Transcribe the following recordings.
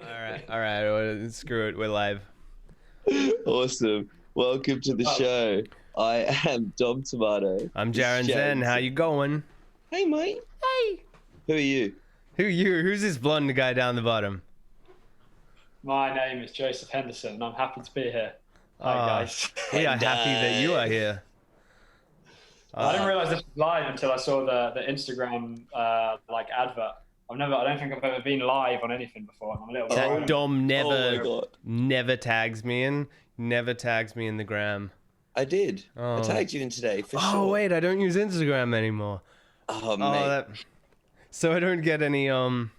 All right. Screw it. We're live. Awesome. Welcome to the show. I am Domtomato. I'm Jarran Zen. How you going? Hey, mate. Hey. Who are you? Who's this blonde guy down the bottom? My name is Joseph Henderson, and I'm happy to be here. Hi, guys. We are happy that you are here. I didn't realize this was live until I saw the Instagram like advert. I don't think I've ever been live on anything before. I'm a little bit Dom Oh never tags me in. Never tags me in the gram. I did. Oh. I tagged you in today for sure. Oh wait, I don't use Instagram anymore. Oh, mate. So I don't get any of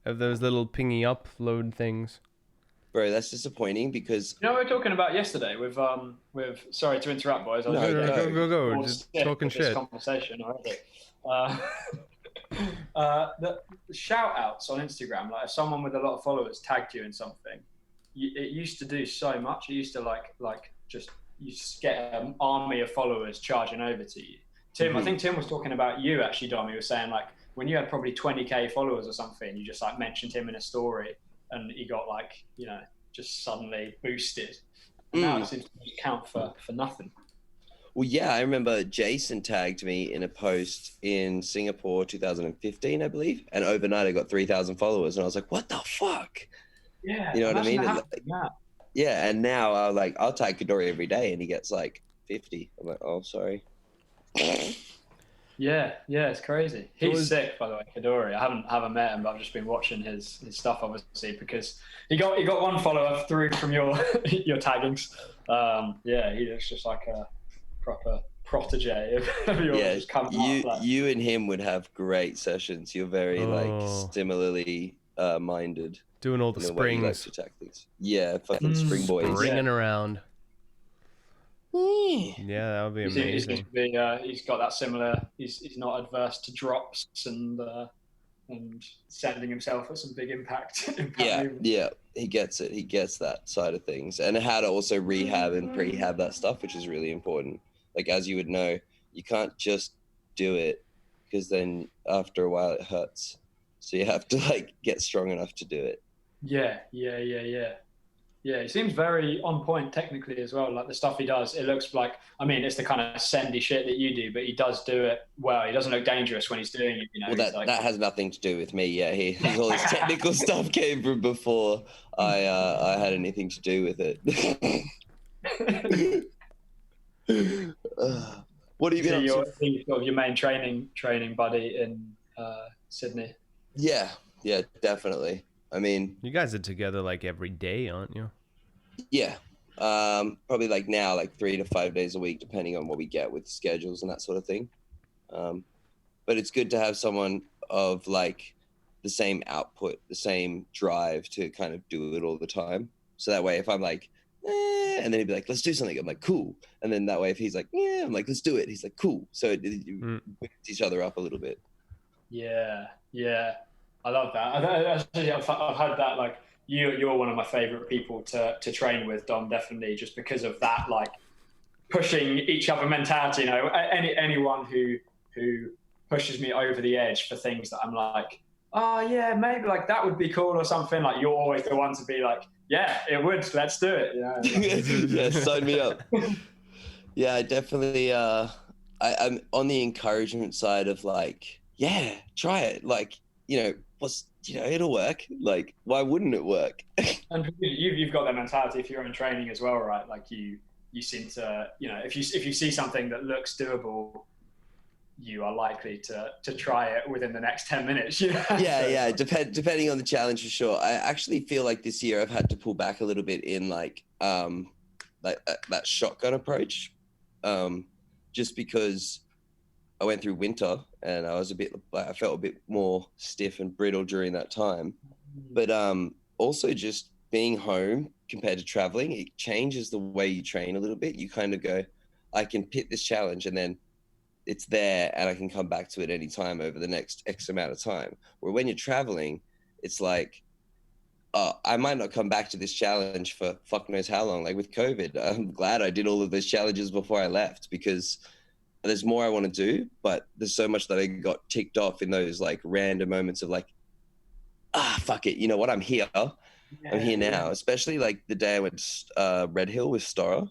those little pingy upload things. Bro, that's disappointing because... You know what we were talking about yesterday with sorry to interrupt, boys. I was Go. Just talking shit. This conversation already. The shout outs on Instagram, like if someone with a lot of followers tagged you in something, it used to do so much. It used to like just you just get an army of followers charging over to you. Tim, I think Tim was talking about you actually, Dom. He was saying like when you had probably 20k followers or something, you just like mentioned him in a story and he got like, you know, just suddenly boosted. Now it seems to count for nothing. Well, yeah, I remember Jason tagged me in a post in Singapore 2015, I believe. And overnight I got 3,000 followers. And I was like, what the fuck? Yeah. You know what I mean? Yeah. Yeah, and now I'll tag Kadori every day and he gets like 50. I'm like, oh, sorry. Yeah, it's crazy. He's sick, by the way, Kadori. I haven't met him, but I've just been watching his stuff, obviously, because he got one follower through from your your taggings. Yeah, he looks just like a proper protege of yours. Yeah, you and him would have great sessions. You're very like similarly minded. Doing all the springs. Like to attack things. Yeah, fucking spring boys. Springing around. Yeah, that would be amazing. He's got that similar. He's not adverse to drops and sending himself at some big impact. Yeah, he gets it. He gets that side of things, and how to also rehab and prehab that stuff, which is really important. Like as you would know, you can't just do it because then after a while it hurts. So you have to like get strong enough to do it. Yeah. Yeah, he seems very on point technically as well. Like the stuff he does, it looks like, I mean, it's the kind of sendy shit that you do, but he does do it well. He doesn't look dangerous when he's doing it. You know, well, that has nothing to do with me. Yeah, all his technical stuff came from before I had anything to do with it. What have you been up to? Sort of your main training buddy in Sydney. Yeah, definitely. I mean, you guys are together like every day, aren't you? Yeah. Probably like now, like 3 to 5 days a week, depending on what we get with schedules and that sort of thing. But it's good to have someone of like the same output, the same drive to kind of do it all the time. So that way, if I'm like, and then he'd be like, let's do something. I'm like, cool. And then that way, if he's like, yeah, I'm like, let's do it. He's like, cool. So it boosts each other up a little bit. Yeah. I love that. I've had that, like, you're one of my favorite people to train with, Dom, definitely, just because of that, like, pushing each other mentality. You know, anyone who pushes me over the edge for things that I'm like, oh, yeah, maybe, like, that would be cool or something. Like, you're always the one to be like, yeah, it would. Let's do it. You know? Yeah, sign me up. Yeah, I definitely, I'm on the encouragement side of, like, yeah, try it. Like, you know, it'll work. Like, why wouldn't it work? And you've got that mentality for your own training as well, right? Like you seem to, you know, if you see something that looks doable, you are likely to try it within the next 10 minutes. You know? Yeah. Depending on the challenge for sure. I actually feel like this year I've had to pull back a little bit in like that shotgun approach, just because I went through winter and I felt a bit more stiff and brittle during that time. But also just being home compared to traveling, it changes the way you train a little bit. You kind of go, I can pit this challenge and then it's there and I can come back to it anytime over the next X amount of time. Where when you're traveling, it's like, I might not come back to this challenge for fuck knows how long. Like with COVID, I'm glad I did all of those challenges before I left because there's more I want to do, but there's so much that I got ticked off in those like random moments of like, fuck it. You know what? I'm here. I'm here now, especially like the day I went to Red Hill with Stora.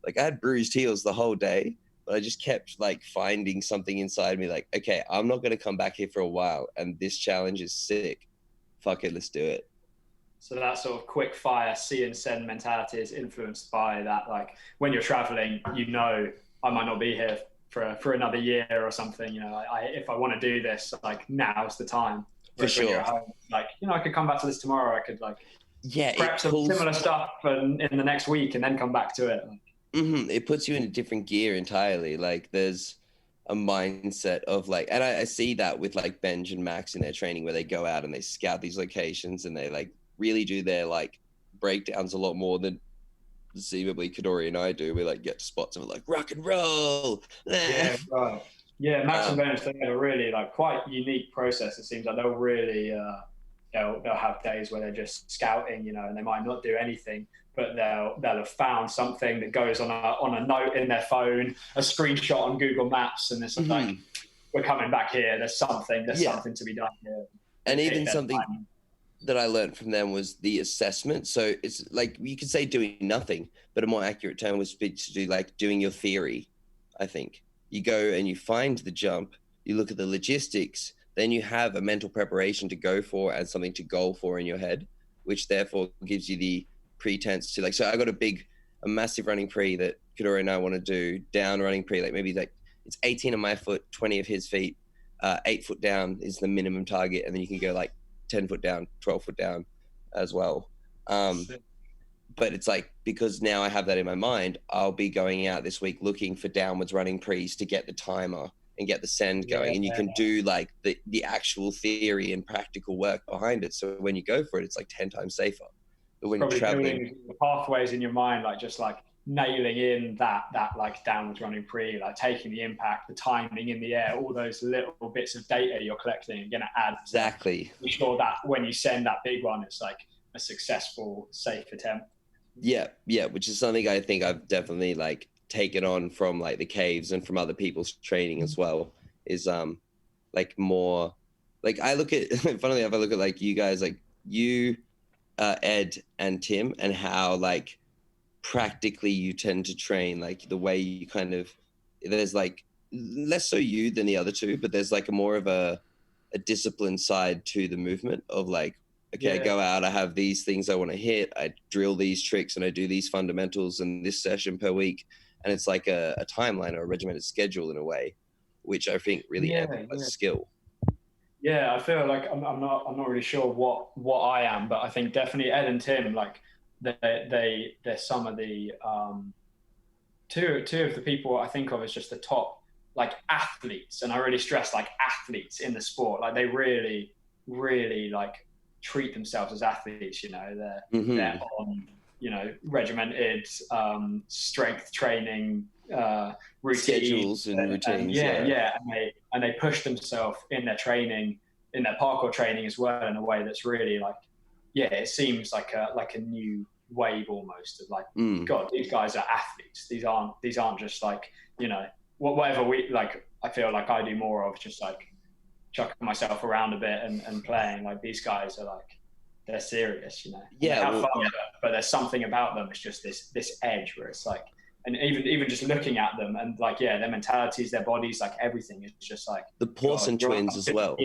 Like I had bruised heels the whole day, but I just kept like finding something inside me like, okay, I'm not going to come back here for a while. And this challenge is sick. Fuck it, let's do it. So that sort of quick fire see and send mentality is influenced by that. Like when you're traveling, you know, I might not be here for another year or something. You know, if I want to do this, like now's the time. For sure. When you're home, like, you know, I could come back to this tomorrow. I could like prep some similar stuff in the next week and then come back to it. It puts you in a different gear entirely. Like there's a mindset of like, and I see that with like Benj and Max in their training where they go out and they scout these locations and they like really do their like breakdowns a lot more than conceivably Kadori and I do. We like get to spots of like rock and roll. Yeah, right. Yeah, Max and Benj, they have a really like quite unique process. It seems like they'll really they'll have days where they're just scouting, you know, and they might not do anything, but they'll have found something that goes on a note in their phone, a screenshot on Google Maps, and it's like, we're coming back here. There's something to be done here. And even something that I learned from them was the assessment. So it's like, you could say doing nothing, but a more accurate term was to do like doing your theory. I think you go and you find the jump, you look at the logistics, then you have a mental preparation to go for and something to goal for in your head, which therefore gives you the pretense to like, so I got a massive running pre that Kadori and I want to do, down running pre, like maybe like it's 18 of my foot, 20 of his feet, 8 foot down is the minimum target. And then you can go like 10 foot down, 12 foot down as well. But it's like, because now I have that in my mind, I'll be going out this week looking for downwards running pre's to get the timer and get the send going. And you can do like the actual theory and practical work behind it. So when you go for it, it's like 10 times safer. But when you're traveling, the pathways in your mind, like just like nailing in that like downwards running pre, like taking the impact, the timing in the air, all those little bits of data you're collecting and going to add. Exactly. Be sure that when you send that big one, it's like a successful, safe attempt. Yeah, which is something I think I've definitely like taken on from like the caves and from other people's training as well, is like more like I look at funnily enough, I look at like you guys, like you, Ed and Tim, and how like practically you tend to train, like the way you kind of, there's like less so you than the other two, but there's like a more of a disciplined side to the movement of like, okay, I go out, I have these things I want to hit, I drill these tricks and I do these fundamentals in this session per week. And it's like a timeline or a regimented schedule in a way, which I think really amplifies skill. Yeah, I feel like I'm not really sure what I am, but I think definitely Ed and Tim, like they're some of the two of the people I think of as just the top like athletes, and I really stress like athletes in the sport. Like they really, really like treat themselves as athletes. You know, they're on, you know, regimented strength training routines, schedules and routines. And they push themselves in their training, in their parkour training as well, in a way that's really like, it seems like a new wave almost of like, God, these guys are athletes. These aren't just like, you know, whatever we like. I feel like I do more of just like chucking myself around a bit and playing. Like these guys are like, they're serious, you know. But there's something about them. It's just this edge where it's like, and even just looking at them and like, their mentalities, their bodies, like everything is just like the Pawson twins as well.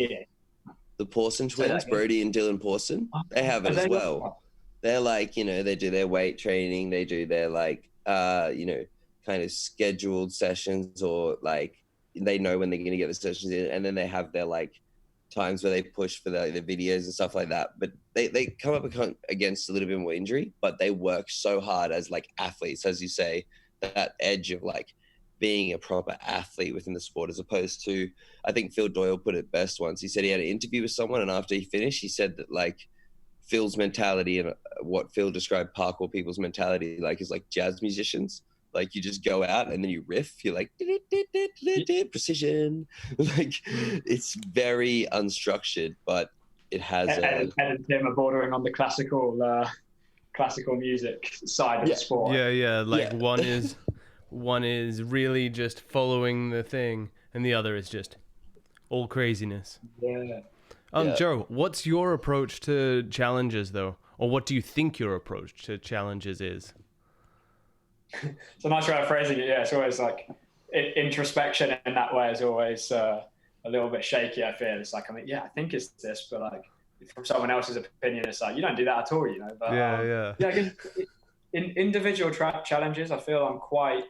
The Pawson twins, Brody and Dylan Pawson, they have it as well. They're like, you know, they do their weight training, they do their like, you know, kind of scheduled sessions, or like they know when they're going to get the sessions in, and then they have their like times where they push for the videos and stuff like that. But they come up against a little bit more injury, but they work so hard as like athletes, as you say, that edge of like being a proper athlete within the sport, as opposed to, I think Phil Doyle put it best once. He said he had an interview with someone, and after he finished, he said that like Phil's mentality and what Phil described parkour people's mentality like is like jazz musicians. Like you just go out and then you riff. You're like precision. Like it's very unstructured, but it has. Ed and Tim are bordering on the classical music side of the sport. Like one is really just following the thing, and the other is just all craziness. Yeah. Joe, what's your approach to challenges though? or what do you think your approach to challenges is? So nice way of phrasing it. Yeah, it's always like introspection in that way is always a little bit shaky. I feel it's like, I mean, yeah, I think it's this, but like from someone else's opinion, it's like you don't do that at all, you know. But yeah. I guess in individual challenges, I feel I'm quite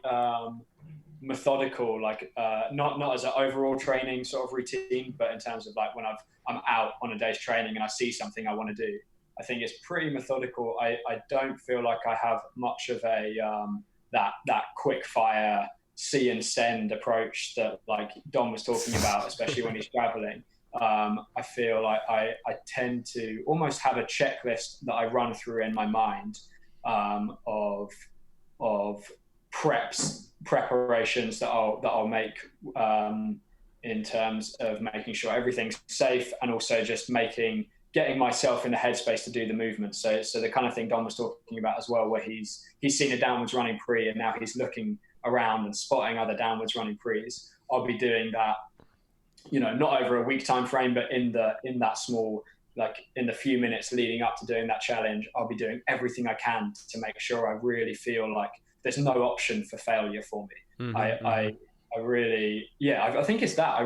methodical, like not as an overall training sort of routine, but in terms of like when I'm out on a day's training and I see something I want to do, I think it's pretty methodical. I don't feel like I have much of a that quick fire see and send approach that like Dom was talking about, especially when he's traveling. I feel like I tend to almost have a checklist that I run through in my mind of preparations that I'll make in terms of making sure everything's safe, and also just getting myself in the headspace to do the movement. So the kind of thing Dom was talking about as well, where he's seen a downwards running pre and now he's looking around and spotting other downwards running pre's. I'll be doing that, you know, not over a week time frame, but in that small, like in the few minutes leading up to doing that challenge, I'll be doing everything I can to make sure I really feel like there's no option for failure for me. I really, I think it's that. I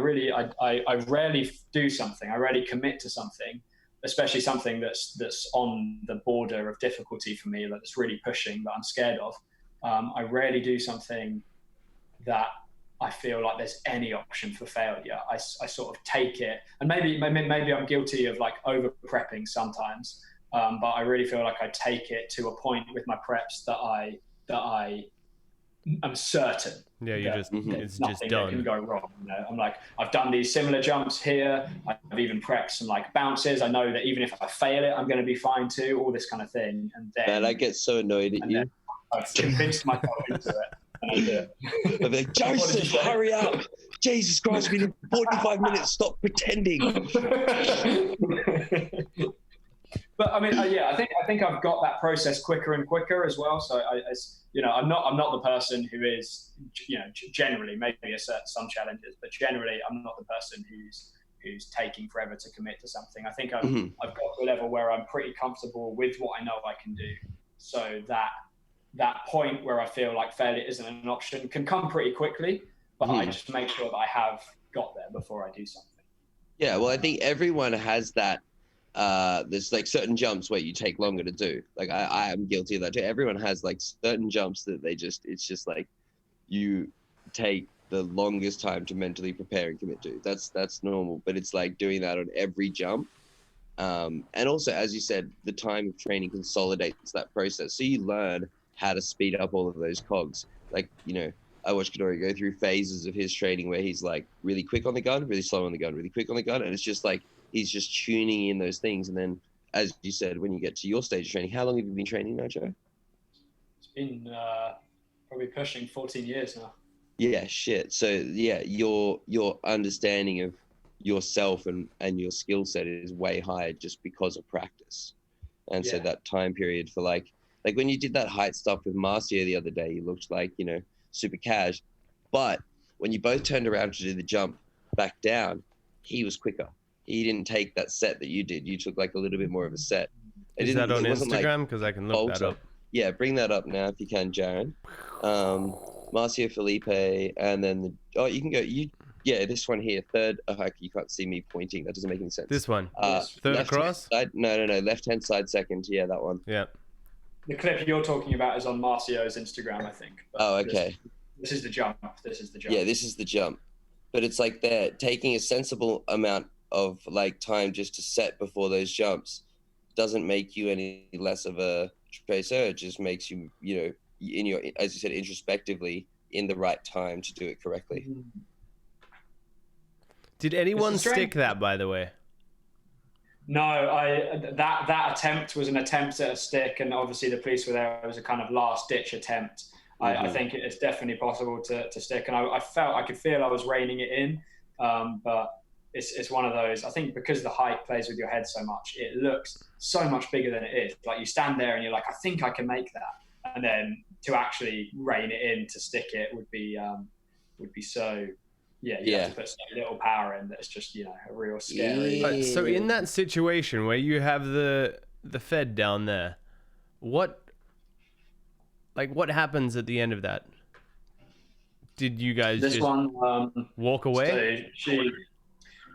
rarely do something. I rarely commit to something, especially something that's on the border of difficulty for me, that's really pushing, that I'm scared of. I rarely do something that I feel like there's any option for failure. I sort of take it, and maybe I'm guilty of like over prepping sometimes, but I really feel like I take it to a point with my preps that I am certain. Yeah, it's just done. That can go wrong. You know, I'm like, I've done these similar jumps here. I've even prepped some like bounces. I know that even if I fail it, I'm going to be fine too. All this kind of thing, and then man, I get so annoyed at you. I've convinced myself into it. And I do it. I'm like, Joseph, hurry up! Jesus Christ, we need 45 minutes. Stop pretending. But I mean, I think I've got that process quicker and quicker as well. So I'm not the person who is, you know, generally, maybe some challenges, but generally I'm not the person who's taking forever to commit to something. I think I've got to a level where I'm pretty comfortable with what I know I can do. So that point where I feel like failure isn't an option can come pretty quickly, but I just make sure that I have got there before I do something. Yeah, well, I think everyone has that. There's like certain jumps where you take longer to do. Like I am guilty of that too. Everyone has like certain jumps that it's just like you take the longest time to mentally prepare and commit to. That's normal, but it's like doing that on every jump. And also, as you said, the time of training consolidates that process. So you learn how to speed up all of those cogs. Like, you know, I watched Kadori go through phases of his training where he's like really quick on the gun, really slow on the gun, really quick on the gun. And it's just like, he's just tuning in those things. And then, as you said, when you get to your stage of training, how long have you been training now, Joe? It's been probably pushing 14 years now. Yeah, shit. So yeah, your understanding of yourself and your skill set is way higher just because of practice. And so that time period for like when you did that height stuff with Marcio the other day, you looked like, you know, super cash. But when you both turned around to do the jump back down, he was quicker. He didn't take that set that you did. You took like a little bit more of a set. Is that on Instagram? Because I can look that up. Yeah, bring that up now if you can, Jarran. Marcio Felipe, and then you can go. This one here, third. You can't see me pointing. That doesn't make any sense. This one, third across. No. Left-hand side second. Yeah, that one. Yeah. The clip you're talking about is on Marcio's Instagram, I think. But okay. This is the jump. Yeah, this is the jump. But it's like they're taking a sensible amount of like time just to set before those jumps. Doesn't make you any less of a tracer. It just makes you, you know, in your, as you said, introspectively in the right time to do it correctly. Did anyone stick that, by the way? No, that attempt was an attempt at a stick, and obviously the police were there. It was a kind of last ditch attempt. I think it's definitely possible to stick, and I could feel I was reining it in, but it's one of those. I think because the height plays with your head so much, it looks so much bigger than it is. Like you stand there and you're like, I think I can make that, and then to actually rein it in to stick it would be so. Yeah, you have to put so little power in that it's just, you know, a real scary. So in that situation where you have the the Fed down there, what happens at the end of that? Did you guys This just one, walk away? so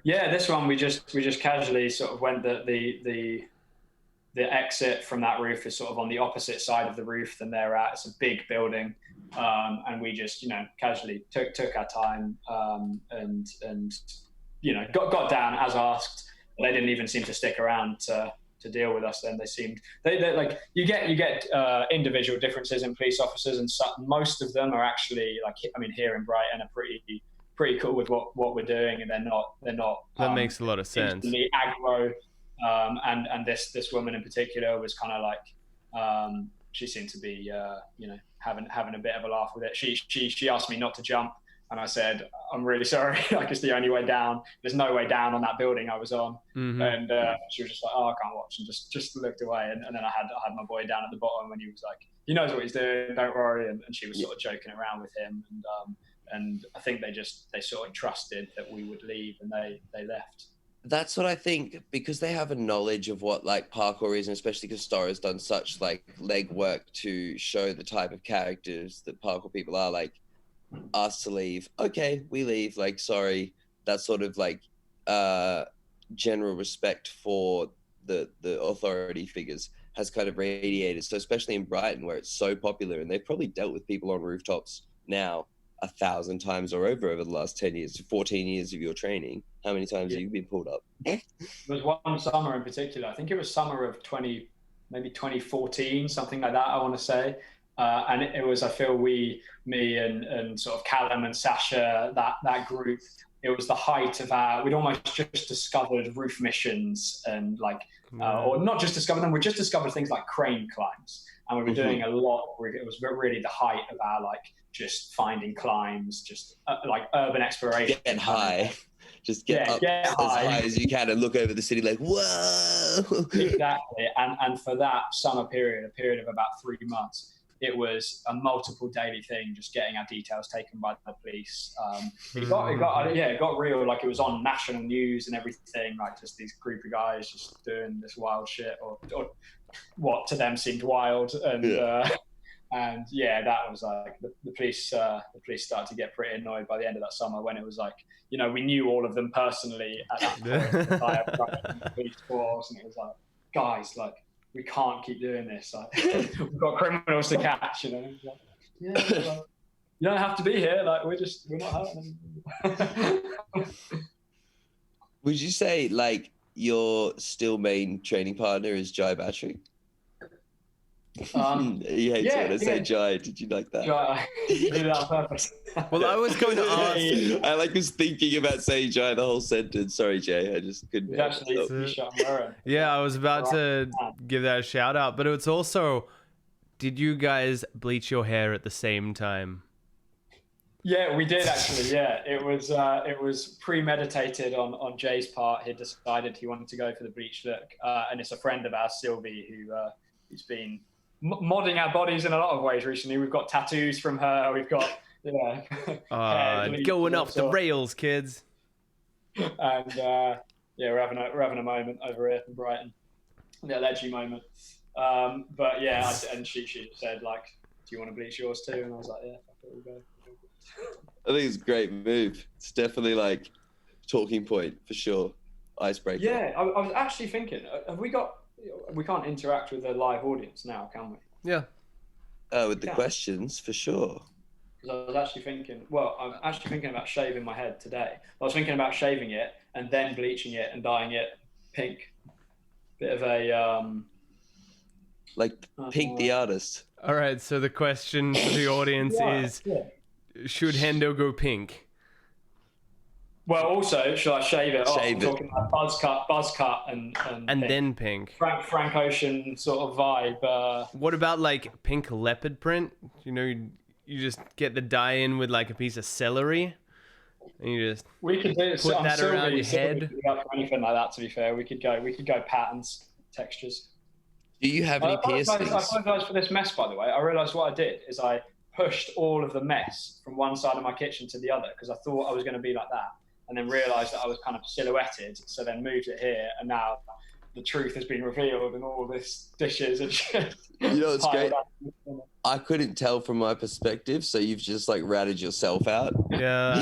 this one we just casually sort of went the exit from that roof is sort of on the opposite side of the roof than they're at. It's a big building, and we just casually took our time, and got down as asked. They didn't even seem to stick around to deal with us. Then they like you get individual differences in police officers, and most of them are actually here in Brighton are pretty cool with what we're doing, and they're not. That makes a lot of sense. Aggro, and this woman in particular was kind of like she seemed to be having a bit of a laugh with it. She asked me not to jump. And I said, I'm really sorry. Like, it's the only way down. There's no way down on that building I was on. Mm-hmm. And she was just like, oh, I can't watch. And just looked away. And then I had my boy down at the bottom, and he was like, he knows what he's doing. Don't worry. And she was sort of joking around with him. And I think they sort of trusted that we would leave, and they left. That's what I think, because they have a knowledge of what like parkour is, and especially because Star has done such like legwork to show the type of characters that parkour people are, like, asked to leave. Okay, we leave. Like, sorry. That sort of like general respect for the authority figures has kind of radiated. So especially in Brighton, where it's so popular, and they've probably dealt with people on rooftops now 1,000 times or over the last 10 years, 14 years of your training. How many times have you been pulled up? There was one summer in particular. I think it was summer of 2014, something like that, I want to say. And it was, I feel me and sort of Callum and Sasha, that group, it was the height of we'd almost just discovered roof missions, and or not just discovered them, we just discovered things like crane climbs. And we were doing a lot. It was really the height of our just finding climbs, just like urban exploration. Get high. Just get up as high as you can and look over the city like, whoa. Exactly. And for that summer period, a period of about 3 months, it was a multiple daily thing, just getting our details taken by the police. It got real. Like, it was on national news and everything, like just these group of guys just doing this wild shit, or what to them seemed wild. And that was like the police started to get pretty annoyed by the end of that summer, when it was like, we knew all of them personally at that point. The police force, and it was like, guys, like, we can't keep doing this. Like, we've got criminals to catch, Like, you don't have to be here. Like, we're not hurting them. Would you say like your still main training partner is Jai Battery? He hates when I say Jai. Did you like that? Jai, did that on purpose. Well, I was going to ask. I was thinking about saying Jai the whole sentence. Sorry, Jay. I just couldn't. Yeah, I was about to give that a shout out, but it's also, did you guys bleach your hair at the same time? Yeah, we did actually. Yeah, it was premeditated on Jay's part. He decided he wanted to go for the bleach look, and it's a friend of ours, Sylvie, who's been modding our bodies in a lot of ways recently. We've got tattoos from her. We've got going off the rails, kids. And we're having a moment over here in Brighton, the alleged moment. But yeah, and she said, like, do you want to bleach yours too? And I was like, yeah, we'll go. I think it's a great move. It's definitely like talking point for sure. Icebreaker. Yeah, I was actually thinking, we can't interact with a live audience now, can we? Yeah. With the questions, for sure. Because I was actually thinking, I'm actually thinking about shaving my head today. I was thinking about shaving it and then bleaching it and dyeing it pink. Bit of a... like Pink the artist. All right, so the question for the audience is, should Hendo go pink? Well, also, should I shave it? I'm talking about buzz cut, and then pink. Frank Ocean sort of vibe. What about like pink leopard print? You just get the dye in with like a piece of celery, and you just put that around your head. Anything like that, to be fair, we could go patterns, textures. Do you have any piercings? I apologize for this mess, by the way. I realised what I did is I pushed all of the mess from one side of my kitchen to the other, because I thought I was going to be like that. And then realised that I was kind of silhouetted, so then moved it here, and now the truth has been revealed and all this dishes and shit. You know, it's great. I couldn't tell from my perspective, so you've just like ratted yourself out. Yeah.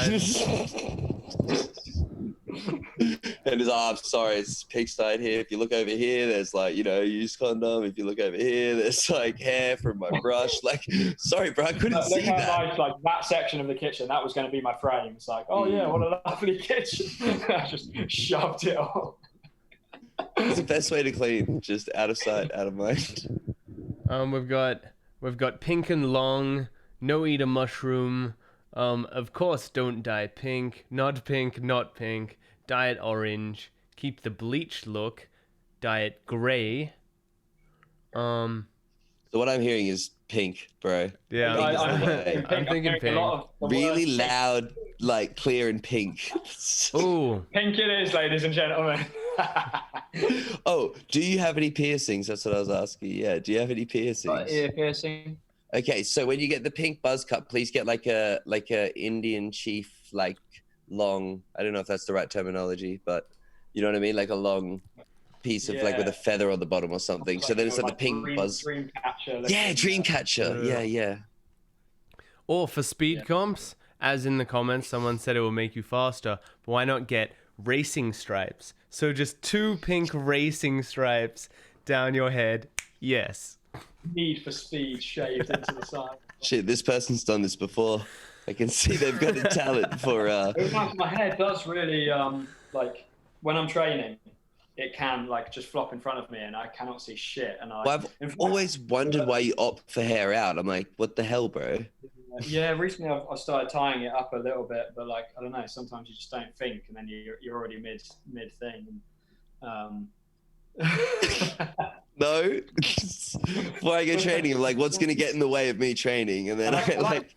And it's, I'm sorry, it's pig-side here. If you look over here, there's like, you know, use condom. If you look over here, there's like hair from my brush. Like, sorry, bro, I couldn't see that. Nice, like that section of the kitchen, that was going to be my frame. It's like, oh yeah, what a lovely kitchen. I just shoved it on. It's the best way to clean, just out of sight, out of mind. We've got pink and long, no eat a mushroom. Of course, don't dye pink, not pink, not pink. Dye it orange. Keep the bleach look. Dye it gray. So what I'm hearing is pink, bro. Yeah, I'm thinking pink. Really loud, like clear and pink. Ooh. Pink it is, ladies and gentlemen. Oh, do you have any piercings? That's what I was asking. Yeah, do you have any piercings? Ear piercing. Okay, so when you get the pink buzz cut, please get like a Indian chief, like long. I don't know if that's the right terminology, but you know what I mean, like a long piece of like with a feather on the bottom or something. So then it's like the pink buzz. Dream catcher. Yeah, dream catcher. Yeah. Or for speed comps, as in the comments, someone said it will make you faster. But why not get racing stripes? So just 2 pink racing stripes down your head. Yes. Need for speed shaved into the side. Shit, this person's done this before. I can see they've got a talent for. My hair does really like when I'm training, it can like just flop in front of me and I cannot see shit. And I've always wondered why you opt for hair out. I'm like, what the hell, bro? Yeah, recently I've started tying it up a little bit, but like I don't know. Sometimes you just don't think, and then you're already mid thing. And, No, before I go training, I'm like, what's gonna get in the way of me training? And then I like.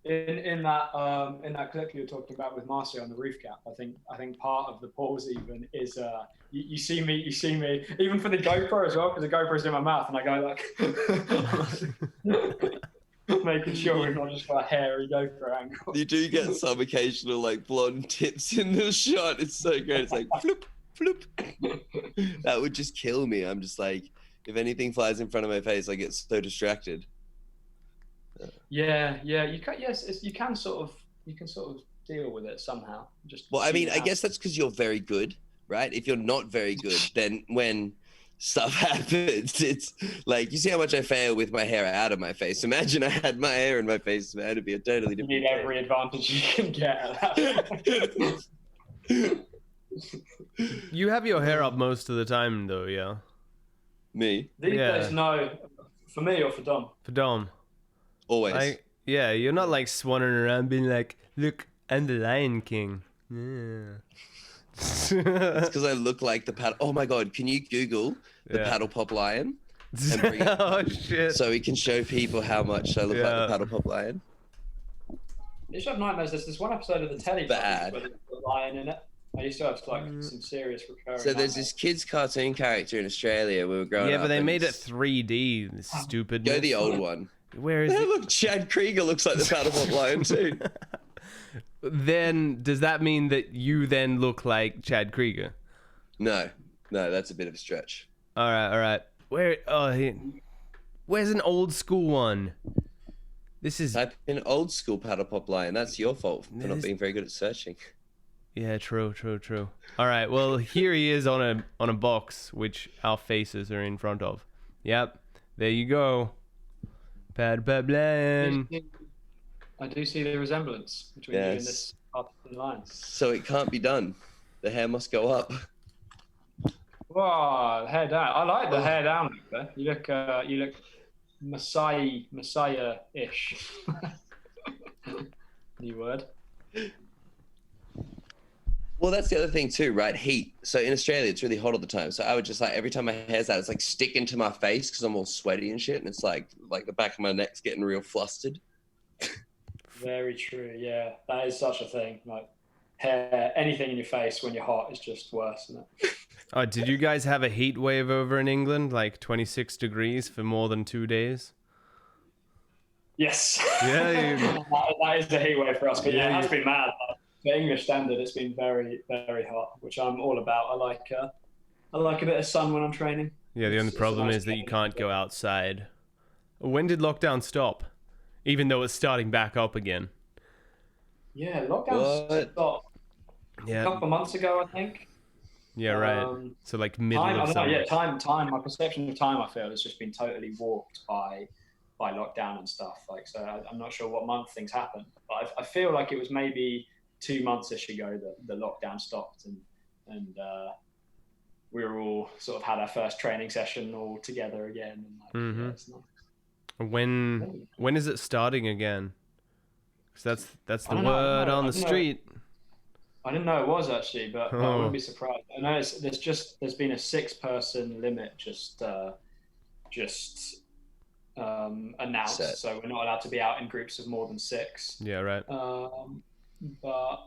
In that clip you were talking about with Marcy on the roof cap, I think part of the pause even is you see me even for the GoPro as well, because the GoPro's in my mouth and I go like making sure we've not just got a hairy GoPro angle. You do get some occasional like blonde tips in the shot. It's so great. It's like floop, floop. That would just kill me. I'm just like, if anything flies in front of my face, I get so distracted. Yeah, you can. Yes, you can sort of deal with it somehow. Well, I mean, I guess that's because you're very good, right? If you're not very good, then when stuff happens, it's like, you see how much I fail with my hair out of my face. Imagine I had my hair in my face, man. It'd be a totally different. You need every advantage you can get. You have your hair up most of the time, though, yeah. Me? These days, no. For me or for Dom? For Dom. Always. Yeah, you're not like swanning around being like, look, I'm the Lion King. Yeah. It's because I look like the paddle. Oh my God, can you Google the paddle pop lion? And bring it oh shit! So we can show people how much I look like the paddle pop lion. You should have nightmares. There's this one episode of the telly where there's a lion in it. I used to have like some serious recurring. So there's this kid's cartoon character in Australia. We were growing up. Yeah, but they made it 3D. Stupid. Go the old one. Where is it? Look, Chad Krieger looks like the paddle pop lion too. Then does that mean that you then look like Chad Krieger? No, that's a bit of a stretch. All right. Where's an old school one? This is type in old school paddle pop lion. That's your fault for not being very good at searching. Yeah, true. All right, well, here he is on a box which our faces are in front of. Yep, there you go. Paddle lion. I do see the resemblance between you and this part of the line. So it can't be done. The hair must go up. Whoa, hair down. I like the hair down there. You look Messiah-ish. New word. Well, that's the other thing too, right? Heat. So in Australia, it's really hot all the time. So I would just like, every time my hair's out, it's like sticking to my face because I'm all sweaty and shit. And it's like the back of my neck's getting real flustered. Very true. Yeah, that is such a thing. Like hair, anything in your face when you're hot is just worse, isn't it? Oh, did you guys have a heat wave over in England, like 26 degrees for more than 2 days? Yes. Yeah. That is the heat wave for us. But yeah, it has been mad. English standard, it's been very, very hot, which I'm all about. I like a bit of sun when I'm training. Yeah, the only problem is that you can't go outside. When did lockdown stop? Even though it's starting back up again. Yeah, lockdown stopped a couple of months ago, I think. Yeah, right. So like middle of summer. Yeah, time. My perception of time, I feel, has just been totally warped by lockdown and stuff. Like, so I'm not sure what month things happened, but I feel like it was maybe 2 months-ish ago that the lockdown stopped, and we were all sort of had our first training session all together again. And yeah, it's nice. When is it starting again? Because that's the word on the street. I didn't know it was actually, but I wouldn't be surprised. I know there's been a 6-person limit just announced, Set. so we're not allowed to be out in groups of more than 6. Yeah, right. But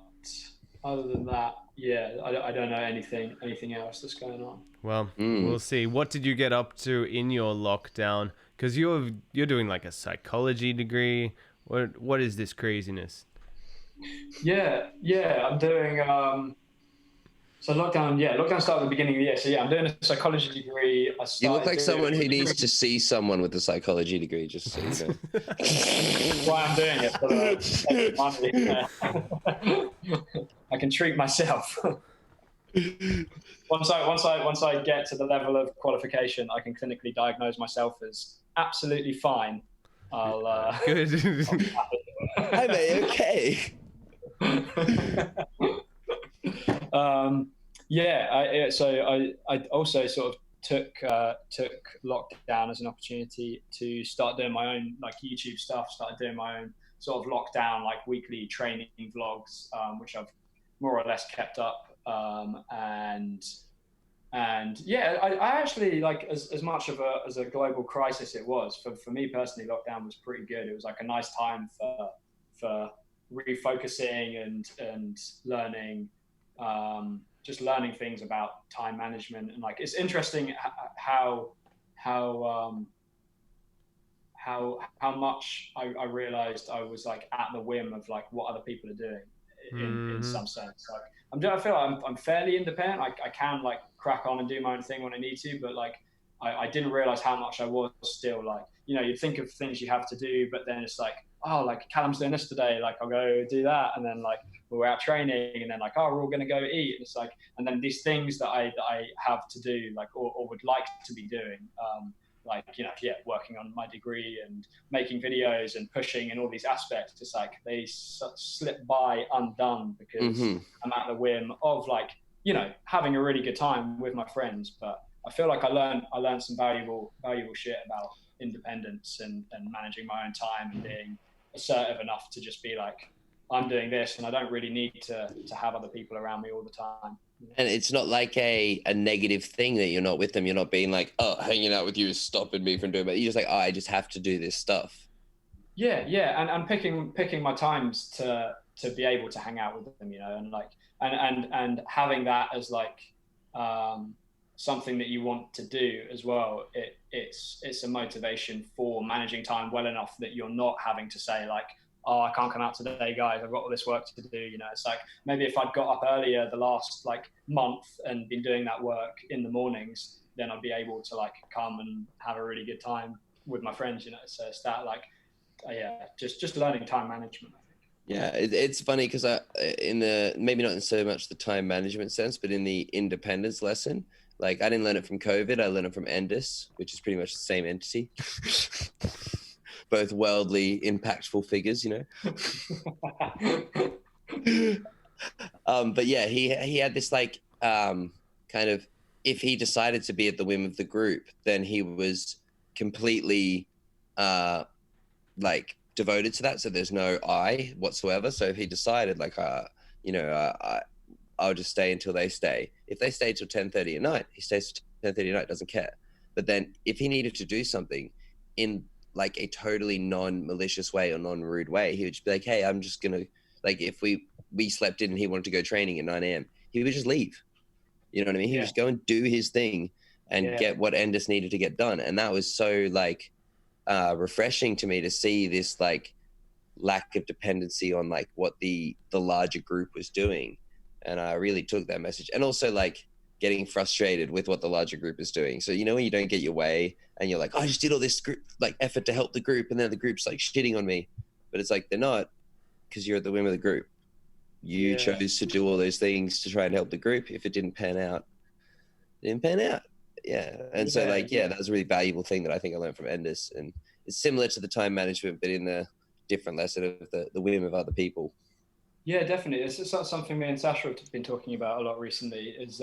other than that, yeah, I don't know anything else that's going on. Well, we'll see. What did you get up to in your lockdown? Because you're doing like a psychology degree. What is this craziness? Yeah, I'm doing so lockdown started at the beginning of the year. So yeah, I'm doing a psychology degree. You look like someone who needs to see someone with a psychology degree, just so you know. That's why I'm doing it for money. I can treat myself. Once I get to the level of qualification, I can clinically diagnose myself as absolutely fine. I'll good. Hi, mate. Okay. I also sort of took lockdown as an opportunity to start doing my own like YouTube stuff. Started doing my own sort of lockdown like weekly training vlogs, which I've more or less kept up. And yeah, I actually like as much of a global crisis it was for me personally. Lockdown was pretty good. It was like a nice time for refocusing and learning, just learning things about time management. And like it's interesting how much I realized I was like at the whim of like what other people are doing in some sense. Like I feel like I'm fairly independent. I can like crack on and do my own thing when I need to, but like I didn't realize how much I was still like, you think of things you have to do, but then it's like, oh, like Callum's doing this today, like I'll go do that, and then like we're out training, and then like, oh, we're all gonna go eat, and it's like, and then these things that I have to do, like or would like to be doing, like working on my degree and making videos and pushing and all these aspects, it's like they slip by undone because I'm at the whim of like having a really good time with my friends. But I feel like I learned some valuable shit about independence and managing my own time and being assertive enough to just be like, I'm doing this and I don't really need to have other people around me all the time. And it's not like a negative thing that you're not with them. You're not being like, oh, hanging out with you is stopping me from doing it. You're just like, oh, I just have to do this stuff. Yeah. And picking my times to be able to hang out with them, and like, and having that as like, something that you want to do as well. It's a motivation for managing time well enough that you're not having to say like, oh, I can't come out today, guys, I've got all this work to do. It's like, maybe if I'd got up earlier the last like month and been doing that work in the mornings, then I'd be able to like come and have a really good time with my friends, So it's that like, just learning time management, I think. Yeah, it's funny because in the, maybe not in so much the time management sense, but in the independence lesson, like I didn't learn it from COVID, I learned it from Endus, which is pretty much the same entity. Both worldly impactful figures, But yeah, he had this like kind of, if he decided to be at the whim of the group, then he was completely like devoted to that. So there's no I whatsoever. So if he decided like I'll just stay until they stay. If they stay till 10:30 at night, he stays till 10:30 at night, doesn't care. But then if he needed to do something in like a totally non-malicious way or non-rude way, he would just be like, hey, I'm just gonna, like, if we slept in and he wanted to go training at 9 a.m, he would just leave. You know what I mean? He would just go and do his thing and get what Endus needed to get done. And that was so like refreshing to me to see this like lack of dependency on like what the larger group was doing. And I really took that message, and also like getting frustrated with what the larger group is doing. So, when you don't get your way and you're like, I just did all this group, like effort to help the group, and then the group's like shitting on me. But it's like, they're not, because you're at the whim of the group. You chose to do all those things to try and help the group. If it didn't pan out, it didn't pan out. Yeah. And so like, that was a really valuable thing that I think I learned from Enders. And it's similar to the time management, but in the different lesson of the whim of other people. Yeah, definitely. It's something me and Sasha have been talking about a lot recently. Is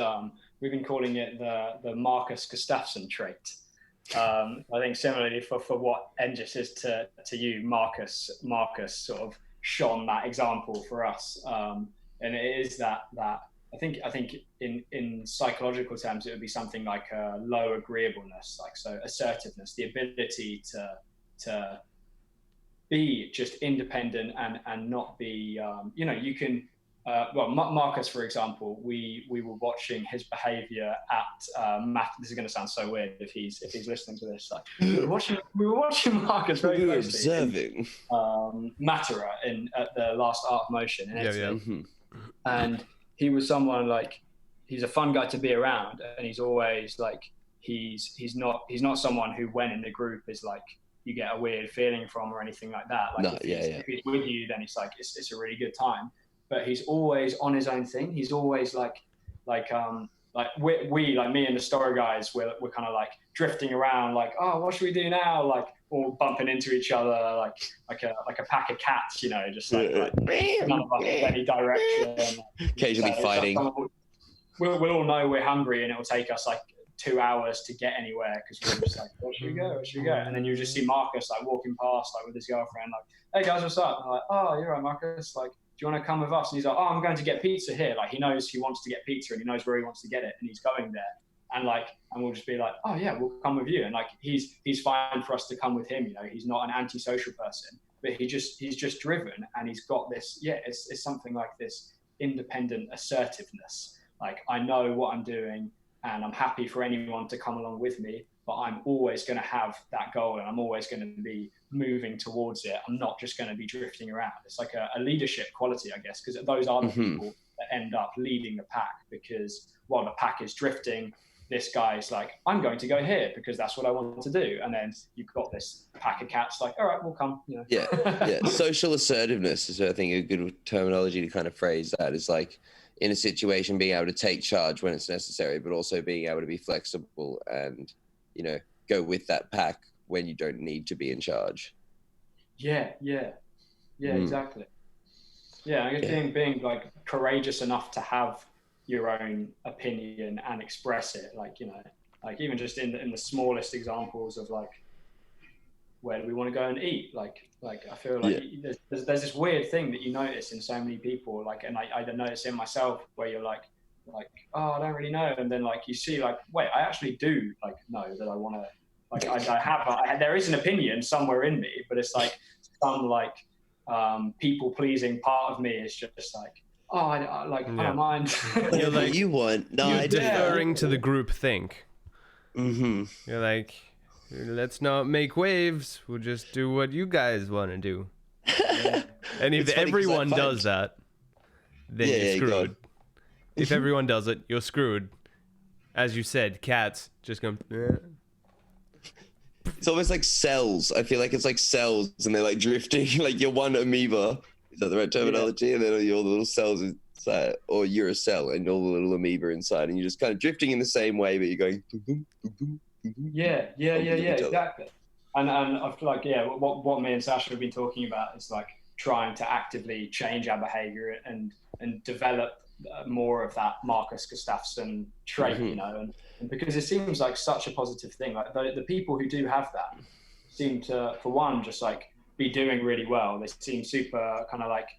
we've been calling it the Marcus Gustafsson trait. I think similarly for what Enders is to you, Marcus sort of shone that example for us, and it is that I think in psychological terms it would be something like a low agreeableness, like so assertiveness, the ability to be just independent and not be you can Marcus, for example, we were watching his behavior at this is going to sound so weird if he's listening to this, like we were watching Marcus very closely, observing Matera at the last Art of Motion in Italy. And he was someone like, he's a fun guy to be around, and he's always like, he's not someone who when in the group is like you get a weird feeling from or anything like that. Like if he's with you, then it's like it's a really good time. But he's always on his own thing. He's always like we like me and the story guys, we're kind of like drifting around, like, oh, what should we do now? Like all bumping into each other, like a pack of cats, just like none of us in any direction. Occasionally fighting. We'll all know we're hungry, and it will take us like 2 hours to get anywhere because we're just like, where should we go? And then you just see Marcus like walking past like with his girlfriend, like, hey guys, what's up? And I'm like, oh, you're right, Marcus. Like, do you want to come with us? And he's like, oh, I'm going to get pizza here. Like, he knows he wants to get pizza and he knows where he wants to get it, and he's going there. And we'll just be like, oh yeah, we'll come with you. And like, he's fine for us to come with him. He's not an antisocial person, but he's just driven, and he's got this. Yeah, it's something like this independent assertiveness. Like, I know what I'm doing, and I'm happy for anyone to come along with me, but I'm always going to have that goal, and I'm always going to be moving towards it. I'm not just going to be drifting around. It's like a leadership quality, I guess, because those are the people that end up leading the pack, because while the pack is drifting, this guy's like, I'm going to go here because that's what I want to do. And then you've got this pack of cats like, all right, we'll come. Yeah. Social assertiveness is, I think, a good terminology to kind of phrase that. Is like, in a situation, being able to take charge when it's necessary, but also being able to be flexible and, go with that pack when you don't need to be in charge. Yeah, exactly. Yeah, I guess being like courageous enough to have your own opinion and express it, like even just in the smallest examples of like, where do we want to go and eat? Like I feel like there's this weird thing that you notice in so many people, like, and I notice in myself, where you're like, oh, I don't really know, and then like you see like, wait, I actually do like know that I want to, like there is an opinion somewhere in me, but it's like some like people pleasing part of me is just like, oh, I don't mind. You're like, you want? No, you're deferring to the group think. You're like, let's not make waves. We'll just do what you guys want to do. And if everyone does that, then you're screwed. If everyone does it, you're screwed. As you said, cats just go. It's almost like cells. I feel like it's like cells, and they're like drifting. Like you're one amoeba. Is that the right terminology? Yeah. And then all the little cells inside, or you're a cell, and all the little amoeba inside, and you're just kind of drifting in the same way, but you're going. Yeah, exactly. And I feel like, what me and Sasha have been talking about is like trying to actively change our behavior and develop more of that Marcus Gustafsson trait, and because it seems like such a positive thing. Like the people who do have that seem to, for one, just like be doing really well. They seem super kind of like,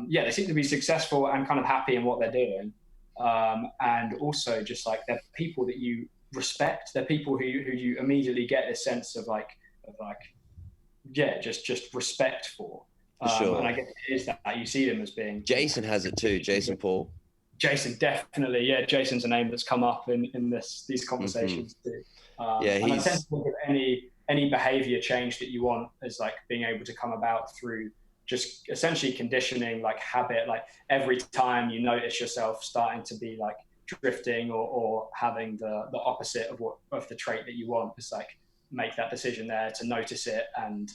they seem to be successful and kind of happy in what they're doing. And also just like they're people that you respect. They're people who you immediately get a sense of just respect for. Sure. And I guess it is that you see them as being. Jason has it too. Jason Paul. Jason, definitely. Yeah, Jason's a name that's come up in these conversations too. And I tend to look at any behavior change that you want is like being able to come about through just essentially conditioning, like habit. Like every time you notice yourself starting to be like drifting or having the opposite of the trait that you want, it's like make that decision there to notice it and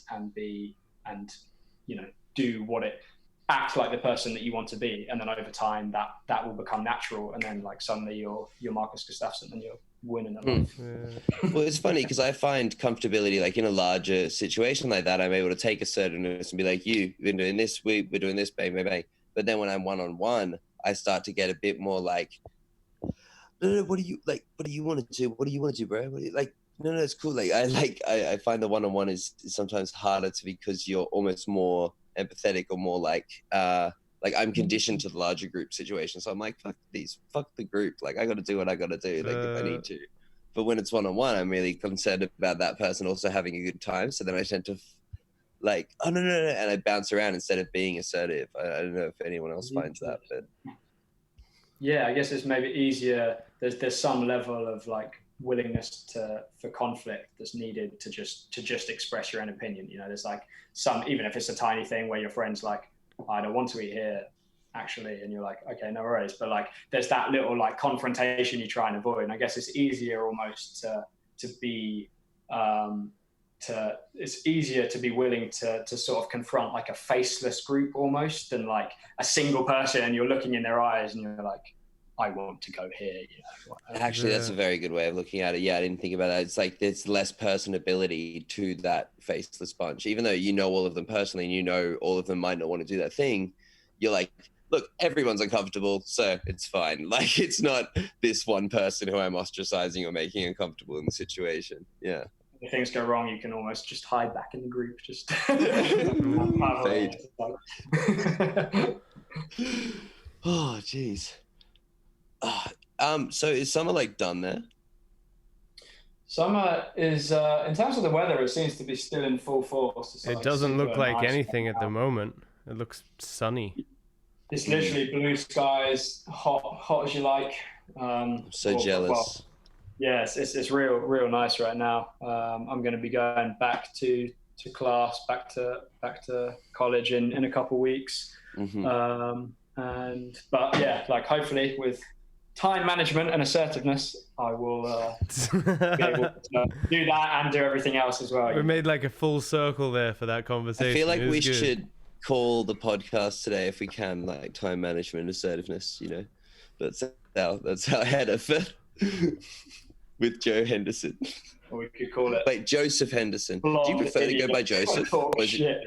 do what it act like the person that you want to be, and then over time that will become natural, and then like suddenly you're Marcus Gustafsson and you're winning a lot. Well, it's funny because I find comfortability, like in a larger situation like that, I'm able to take assertiveness and be like, you've been doing this, we're doing this, bang, bang, bang. But then when I'm one-on-one, I start to get a bit more like, no, what do you like? What do you want to do? What do you want to do, bro? No, it's cool. I find the one-on-one is sometimes harder to, because you're almost more empathetic or more like I'm conditioned to the larger group situation. So I'm like, fuck the group. Like I got to do what I got to do. Like if I need to. But when it's one-on-one, I'm really concerned about that person also having a good time. So then I tend to like, oh no, and I bounce around instead of being assertive. I don't know if anyone else finds that, but yeah, I guess it's maybe easier. There's some level of like willingness for conflict that's needed to just express your own opinion. There's like some, even if it's a tiny thing where your friend's like, I don't want to eat here actually, and you're like, okay, no worries, but like there's that little like confrontation you try and avoid, and I guess it's easier almost to be it's easier to be willing to sort of confront like a faceless group almost than like a single person and you're looking in their eyes and you're like, I want to go here. Actually, that's a very good way of looking at it. Yeah, I didn't think about that. It's like there's less personability to that faceless bunch. Even though you know all of them personally and you know all of them might not want to do that thing, you're like, look, everyone's uncomfortable, so it's fine. Like it's not this one person who I'm ostracizing or making uncomfortable in the situation. Yeah. If things go wrong, you can almost just hide back in the group. Just fade. Oh, jeez. So is summer like done there? Summer is, in terms of the weather, it seems to be still in full force. It doesn't look like anything at the moment. It looks sunny. It's literally blue skies, hot as you like. I'm so jealous. Well, yes, it's real nice right now. I'm going to be going back to class, back to college in a couple of weeks. Mm-hmm. But yeah, like hopefully with time management and assertiveness, I will be able to do that and do everything else as well. We made like a full circle there for that conversation. I feel like we should call the podcast today, if we can, like time management and assertiveness. That's our header for with Joe Henderson. Or we could call it. Wait, Joseph Henderson. Do you prefer to go by Joseph? Shit.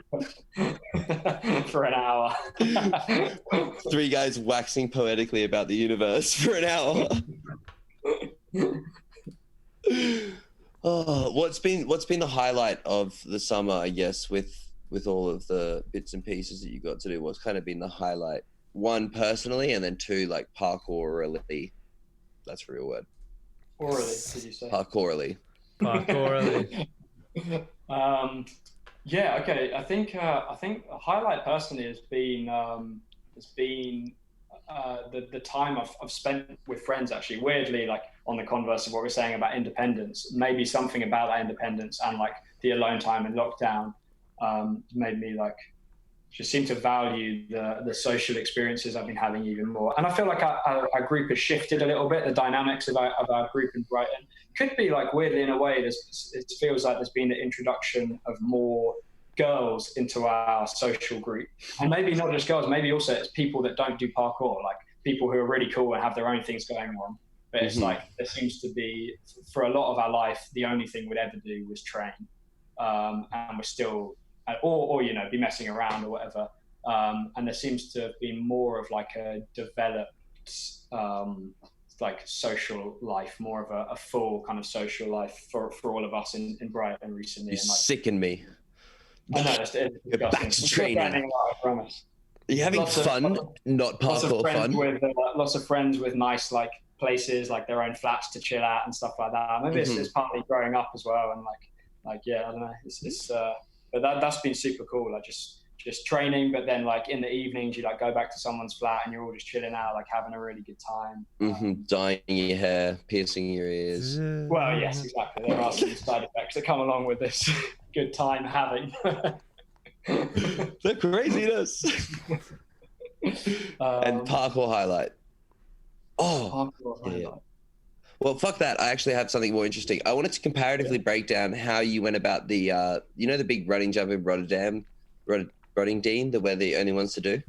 For an hour. 3 guys waxing poetically about the universe for an hour. Oh, what's been the highlight of the summer, I guess, with all of the bits and pieces that you got to do? What's kind of been the highlight? 1, personally, and then 2, like parkourally. That's a real word. Orally, did you say? Parkourally. Yeah, okay. I think a highlight personally has been the time I've spent with friends, actually. Weirdly, like on the converse of what we're saying about independence, maybe something about that independence and like the alone time in lockdown made me like just seem to value the social experiences I've been having even more. And I feel like our group has shifted a little bit. The dynamics of our group in Brighton could be like weirdly in a way. It feels like there's been the introduction of more girls into our social group, and maybe not just girls. Maybe also it's people that don't do parkour, like people who are really cool and have their own things going on. But it's like there seems to be, for a lot of our life, the only thing we'd ever do was train, and we're still. Or be messing around or whatever, and there seems to have been more of like a developed like social life, more of a full kind of social life for all of us in Brighton recently. You sicken me. I know, it's You're back to training. I promise. Are you having fun? Not parkour fun. Lots of friends with nice like places, like their own flats to chill at and stuff like that. Maybe it's partly growing up as well, and like yeah, I don't know. But that's been super cool. Like just just training, but then like in the evenings you like go back to someone's flat and you're all just chilling out, like having a really good time. Dyeing your hair, piercing your ears. Well, yes, exactly. There are some side effects that come along with this good time having. The craziness. And parkour highlight. Yeah. Well, fuck that. I actually have something more interesting. I wanted to comparatively break down how you went about the, you know, the big running jump in Rotterdam, Rotterdam, the where the only ones to do.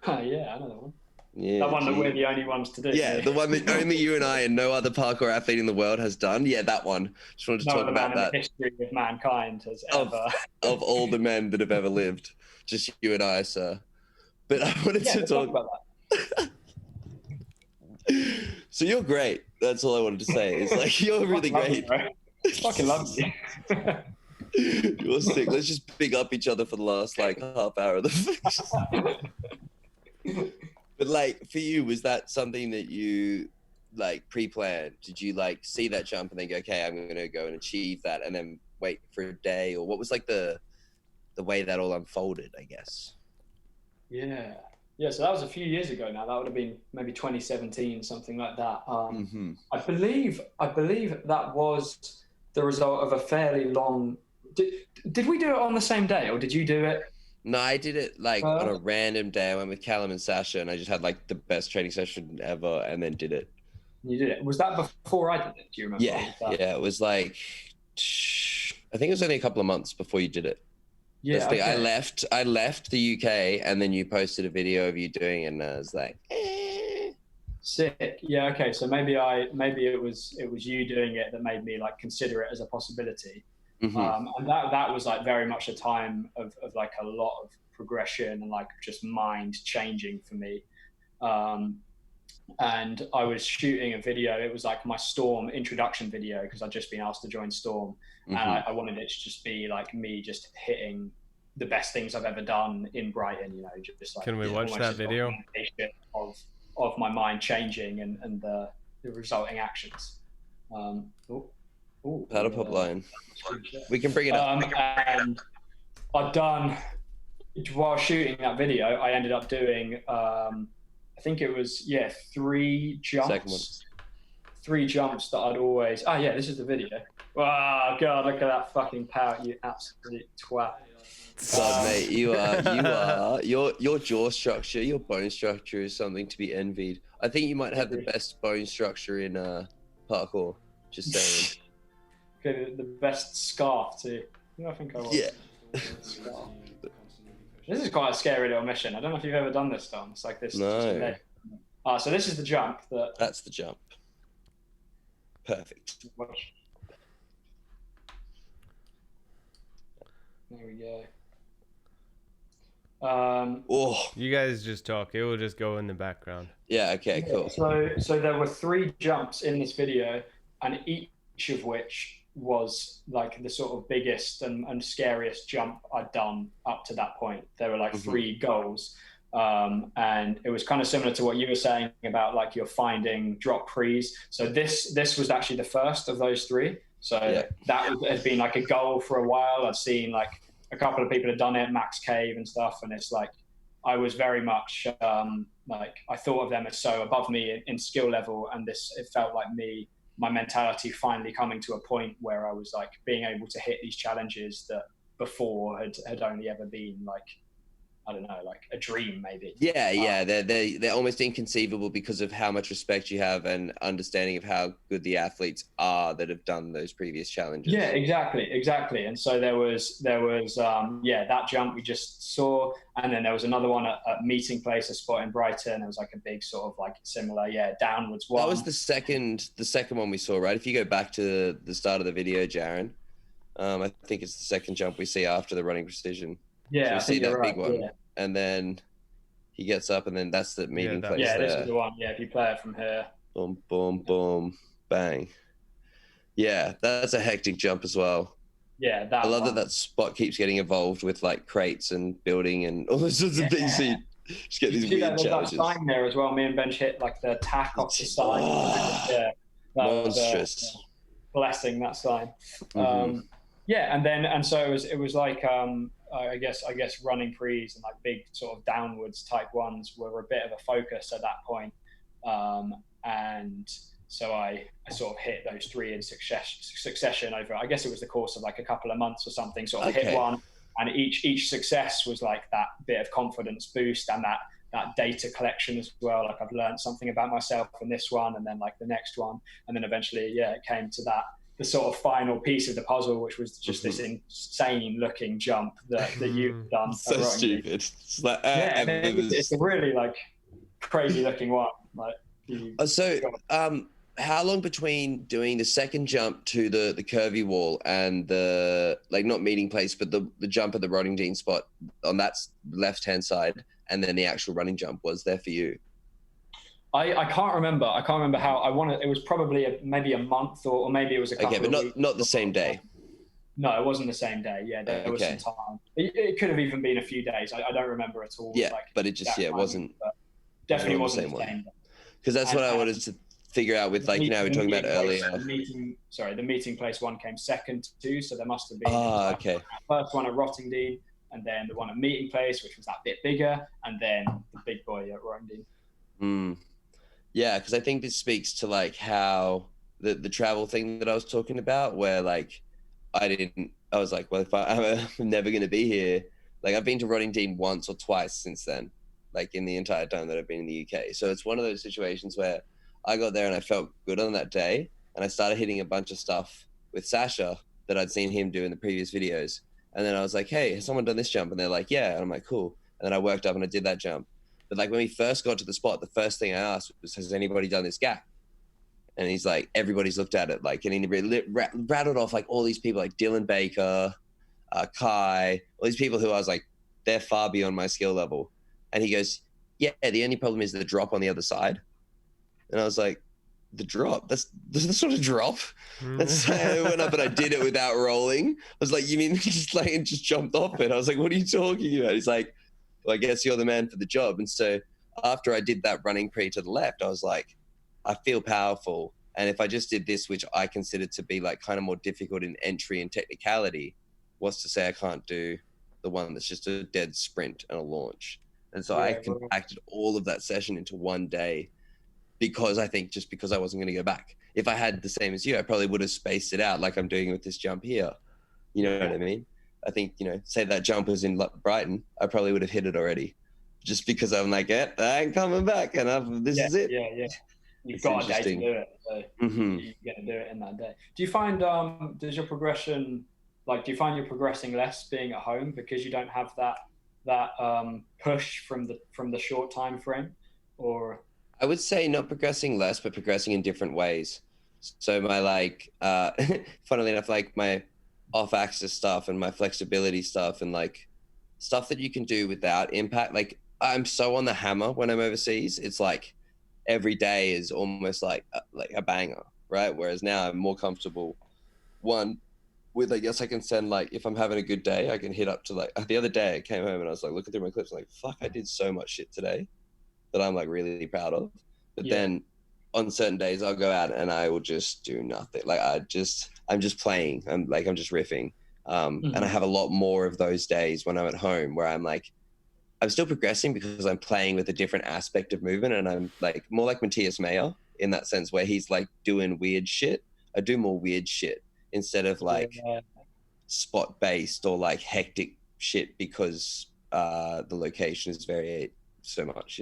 Yeah, I know that one. Yeah, that one that we're the only ones to do. Yeah, the one that only you and I and no other parkour athlete in the world has done. Yeah, that one. Just wanted to talk about that. The history of mankind has ever. Of all the men that have ever lived, just you and I, sir. But I wanted to talk about that. So you're great. That's all I wanted to say. It's like you're really great. Fucking love you. You're sick. Let's just big up each other for the last like half hour of the fix. But like for you, was that something that you like pre-planned? Did you like see that jump and then go, okay, I'm going to go and achieve that, and then wait for a day, or what was like the way that all unfolded, I guess? Yeah, so that was a few years ago now. That would have been maybe 2017, something like that. I believe that was the result of a fairly long. Did we do it on the same day, or did you do it? No, I did it like on a random day. I went with Callum and Sasha, and I just had like the best training session ever, and then did it. You did it. Was that before I did it? Do you remember? Yeah, it was like, I think it was only a couple of months before you did it. Yeah, okay. I left the UK, and then you posted a video of you doing it, and I was like, sick. Yeah, okay. So maybe it was you doing it that made me like consider it as a possibility. And that was like very much a time of like a lot of progression and like just mind changing for me. And I was shooting a video. It was like my Storm introduction video because I'd just been asked to join Storm, and I wanted it to just be like me just hitting the best things I've ever done in Brighton. You know, just like. Can we watch that video? Of my mind changing and the resulting actions. Paddle pop line. We can bring it up. And I've done, while shooting that video, I ended up doing, I think it was, 3 jumps. 3 jumps that I'd always, this is the video. Wow, God, look at that fucking power, you absolute twat. God, mate, you are, your jaw structure, your bone structure is something to be envied. I think you might have the best bone structure in parkour, just saying. Okay, the best scarf too. I think I was. Yeah. Scarf. This is quite a scary little mission. I don't know if you've ever done this, Dom. It's like this. No. So this is the jump. That's the jump. Perfect. There we go. You guys just talk. It will just go in the background. Yeah. Okay. Cool. So there were 3 jumps in this video, and each of which was like the sort of biggest and scariest jump I'd done up to that point. There were like 3 goals, and it was kind of similar to what you were saying about like you're finding drop prees. So this was actually the first of those 3. So that had been like a goal for a while. I'd seen like a couple of people had done it, Max Cave and stuff, and it's like I was very much like I thought of them as so above me in skill level, and it felt like my mentality finally coming to a point where I was like being able to hit these challenges that before had only ever been like, I don't know, like a dream maybe. Yeah. They're almost inconceivable because of how much respect you have and understanding of how good the athletes are that have done those previous challenges. Yeah, exactly. And so there was that jump we just saw, and then there was another one at Meeting Place, a spot in Brighton. It was like a big sort of like similar, downwards one. That was the second one we saw, right? If you go back to the start of the video, Jarran, I think it's the second jump we see after the running precision. Yeah, so we see that big one, and then he gets up, and then that's the Meeting Place. Yeah, this is the one. Yeah, if you play it from here. Boom, boom, boom, bang. Yeah, that's a hectic jump as well. Yeah, I love that spot keeps getting involved with like crates and building and all those sorts of things. So you just get these weird challenges. That sign there as well. Me and Bench hit like the tack off the sign. Monstrous. Blessing that sign. And so it was like I guess running prees and like big sort of downwards type ones were a bit of a focus at that point. And so I sort of hit those 3 in succession over, I guess it was the course of like a couple of months or something, sort of hit one. And each success was like that bit of confidence boost and that data collection as well. Like I've learned something about myself from this one, and then like the next one. And then eventually, it came to the sort of final piece of the puzzle, which was just this insane looking jump that you've done. So stupid. It's like, it's a really like crazy looking one. Like, how long between doing the second jump to the curvy wall and the, like, not meeting place, but the jump at the Rottingdean spot on that left-hand side, and then the actual running jump was there for you? I can't remember. I can't remember how. It was probably maybe a month, or maybe it was a couple of weeks. Okay, but not the same day. No, it wasn't the same day. Yeah, there was some time. It could have even been a few days. I don't remember at all. Yeah, like, but it just it wasn't. Definitely wasn't the same day. Because that's what I wanted to figure out with, like, we're talking about earlier. The meeting place one came second too, so there must have been okay. First one at Rottingdean, and then the one at meeting place, which was that bit bigger, and then the big boy at Rottingdean. Yeah, because I think this speaks to like how the travel thing that I was talking about, where like I was like, well, if I'm never going to be here. Like, I've been to Rottingdean once or twice since then, like in the entire time that I've been in the UK. So it's one of those situations where I got there and I felt good on that day, and I started hitting a bunch of stuff with Sasha that I'd seen him do in the previous videos. And then I was like, hey, has someone done this jump? And they're like, yeah. And I'm like, cool. And then I worked up and I did that jump. But like when we first got to the spot, the first thing I asked was, has anybody done this gap? And he's like, everybody's looked at it. Like, and he rattled off like all these people, like Dylan Baker, Kai, all these people who I was like, they're far beyond my skill level. And he goes, yeah, the only problem is the drop on the other side. And I was like, the drop? That's not a drop. That's I went up and I did it without rolling. I was like, you mean just jumped off it? I was like, what are you talking about? He's like, well, I guess you're the man for the job. And so after I did that running pre to the left, I was like, I feel powerful. And if I just did this, which I considered to be like kind of more difficult in entry and technicality, what's to say I can't do the one that's just a dead sprint and a launch? And so I compacted all of that session into one day, because I think just because I wasn't going to go back. If I had the same as you, I probably would have spaced it out like I'm doing with this jump here. You know what I mean? I think, say that jump was in Brighton, I probably would have hit it already, just because I'm like, I ain't coming back, and this is it. Yeah. You've got a day to do it, so you're going to do it in that day. Do you find, do you find you're progressing less being at home because you don't have that push from the short time frame? Or I would say not progressing less, but progressing in different ways. So my funnily enough, like my off-axis stuff and my flexibility stuff and like stuff that you can do without impact. Like, I'm so on the hammer when I'm overseas. It's like every day is almost like a banger, right? Whereas now I'm more comfortable with, I guess I can send, like, if I'm having a good day, I can hit up to, like, the other day I came home and I was like looking through my clips, like, fuck, I did so much shit today that I'm like really proud of. But then on certain days I'll go out and I will just do nothing. Like, I'm just playing. I'm just riffing. And I have a lot more of those days when I'm at home where I'm like, I'm still progressing because I'm playing with a different aspect of movement, and I'm like more like Matthias Meyer in that sense, where he's like doing weird shit. I do more weird shit instead of like spot based or like hectic shit, because the location is very so much,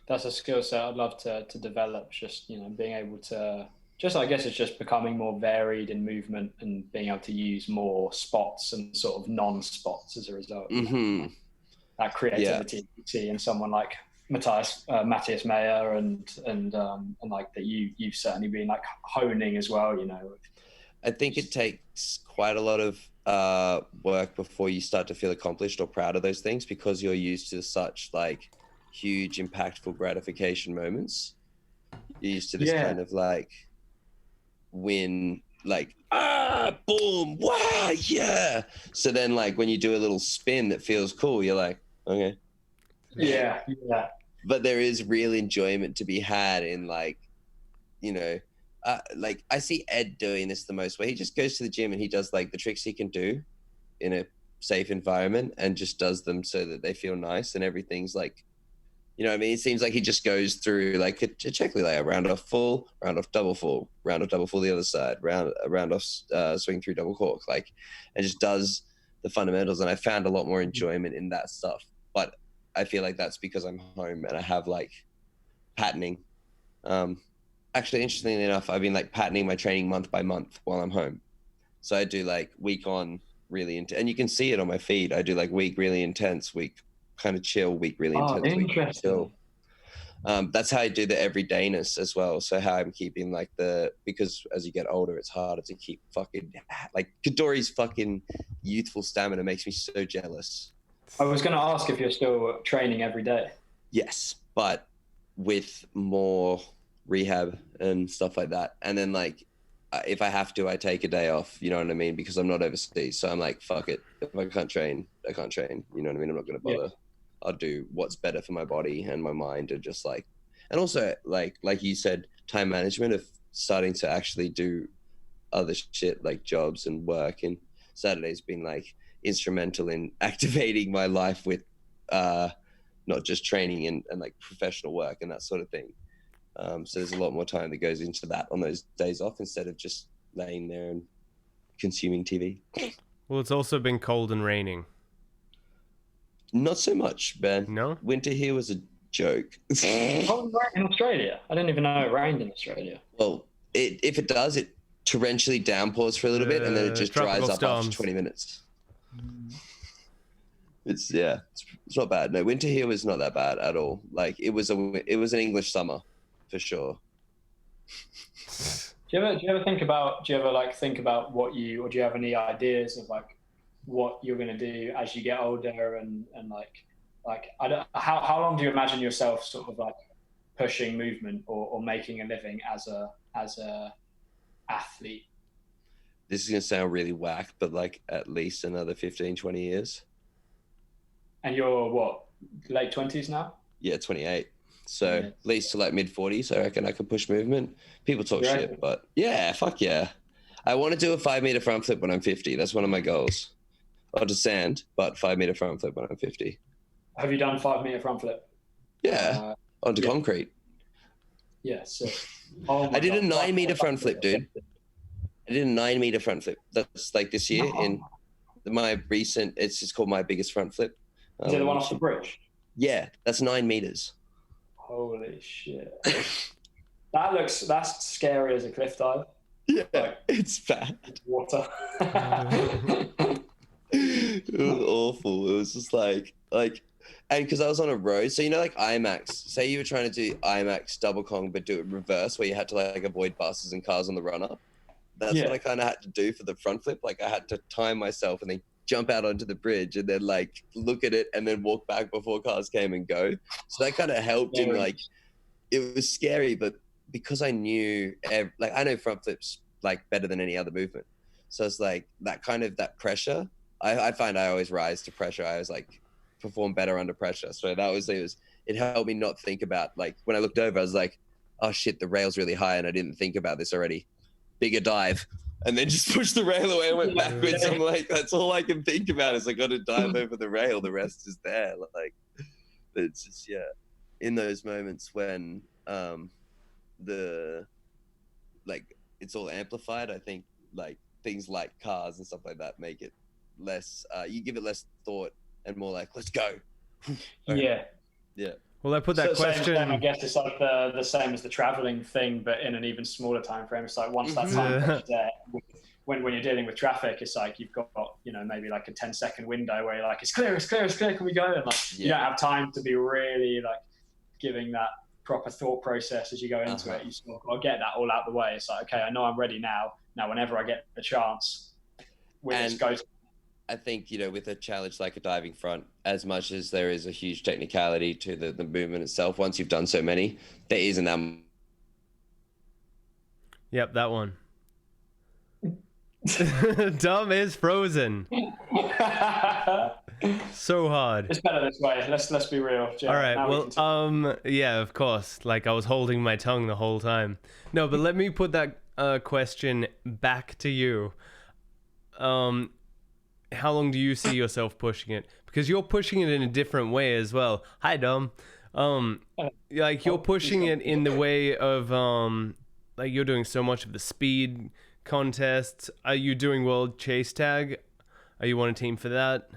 That's a skill set I'd love to develop. Just, being able to I guess it's just becoming more varied in movement and being able to use more spots and sort of non-spots as a result. That creativity you see in someone like Matthias Meyer and like that you've certainly been like honing as well. I think it takes quite a lot of work before you start to feel accomplished or proud of those things, because you're used to such like huge impactful gratification moments. You're used to this kind of like win, like boom, wow, yeah. So then like when you do a little spin that feels cool, you're like, okay. Yeah. But there is real enjoyment to be had in like, like I see Ed doing this the most, where he just goes to the gym and he does like the tricks he can do in a safe environment and just does them so that they feel nice, and everything's like, you know what I mean? It seems like he just goes through like a checklist, like a round off full, round off double full, round off double full the other side, round off swing through double cork, like, and just does the fundamentals. And I found a lot more enjoyment in that stuff. But I feel like that's because I'm home and I have like patterning. Actually, interestingly enough, I've been like patterning my training month by month while I'm home. So I do like week on really intense, and you can see it on my feed. I do like week really intense, week kind of chill, week really intense, week chill. That's how I do the everydayness as well. So how I'm keeping like because as you get older, it's harder to keep fucking like Kadori's fucking youthful stamina makes me so jealous. I was going to ask if you're still training every day. Yes, but with more rehab and stuff like that. And then like, if I have to, I take a day off, you know what I mean? Because I'm not overseas. So I'm like, fuck it. If I can't train, I can't train. You know what I mean? I'm not going to bother. Yeah. I'll do what's better for my body and my mind, and just like, and also like you said, time management of starting to actually do other shit like jobs and work. And Saturday's been like instrumental in activating my life with not just training and like professional work and that sort of thing. So there's a lot more time that goes into that on those days off instead of just laying there and consuming TV. Well, it's also been cold and raining. Not so much, Ben. No? Winter here was a joke. Cold and rain in Australia? I didn't even know it rained in Australia. Well, if it does, it torrentially downpours for a little bit and then it just dries up after 20 minutes. It's not bad. No, winter here was not that bad at all. Like it was an English summer for sure. Do you ever think about what do you have any ideas of like what you're going to do as you get older and like I don't, how long do you imagine yourself sort of like pushing movement or making a living as a athlete? This is going to sound really whack, but like at least another 15, 20 years. And you're what, late 20s now? Yeah, 28. So at least to like mid 40s, I reckon I can push movement. People talk shit, but yeah, fuck yeah. I want to do a 5 meter front flip when I'm 50. That's one of my goals. Not to sand, but 5 meter front flip when I'm 50. Have you done 5 meter front flip? Yeah, onto concrete. Yeah, so. I did a 9 meter front flip, dude. I did a 9 meter front flip. That's like this year in my recent, it's just called my biggest front flip. Is it the one off the bridge? Yeah, that's 9 meters. Holy shit. That's scary as a cliff dive. Yeah, like, it's bad. Water. It was awful. It was just like, and because I was on a road, so you know, like IMAX. Say you were trying to do IMAX double Kong, but do it reverse, where you had to like avoid buses and cars on the run up. That's what I kind of had to do for the front flip. Like I had to time myself and then jump out onto the bridge and then like look at it and then walk back before cars came and go. So that kind of helped in like, it was scary, but because I knew, like I know front flips like better than any other movement. So it's like that pressure. I find I always rise to pressure. I always like perform better under pressure. So it helped me not think about, like when I looked over, I was like, oh shit, the rail's really high and I didn't think about this already. Bigger dive. And then just pushed the rail away and went backwards. I'm like, that's all I can think about is I got to dive over the rail. The rest is there. Like, but it's just, yeah, in those moments when it's all amplified, I think like things like cars and stuff like that make it less, you give it less thought and more like, let's go. Yeah. Yeah. Well, I put that question. I guess it's like the same as the traveling thing, but in an even smaller time frame. It's like once that time is there, when you're dealing with traffic, it's like you've got, you know, maybe like a 10-second window where you're like, it's clear, can we go? And like you don't have time to be really like giving that proper thought process as you go into it. You sort of got to get that all out the way. It's like, okay, I know I'm ready now. Now, whenever I get the chance, I think, you know, with a challenge like a diving front, as much as there is a huge technicality to the movement itself, once you've done so many, there isn't that. Yep, that one. Dom is frozen. So hard. It's better this way. Let's be real. All right. Well, yeah, of course. Like I was holding my tongue the whole time. No, but let me put that question back to you. how long do you see yourself pushing it? Because you're pushing it in a different way as well. Hi, Dom. Like you're pushing it in the way of like you're doing so much of the speed contests. Are you doing World Chase Tag? Are you on a team for that?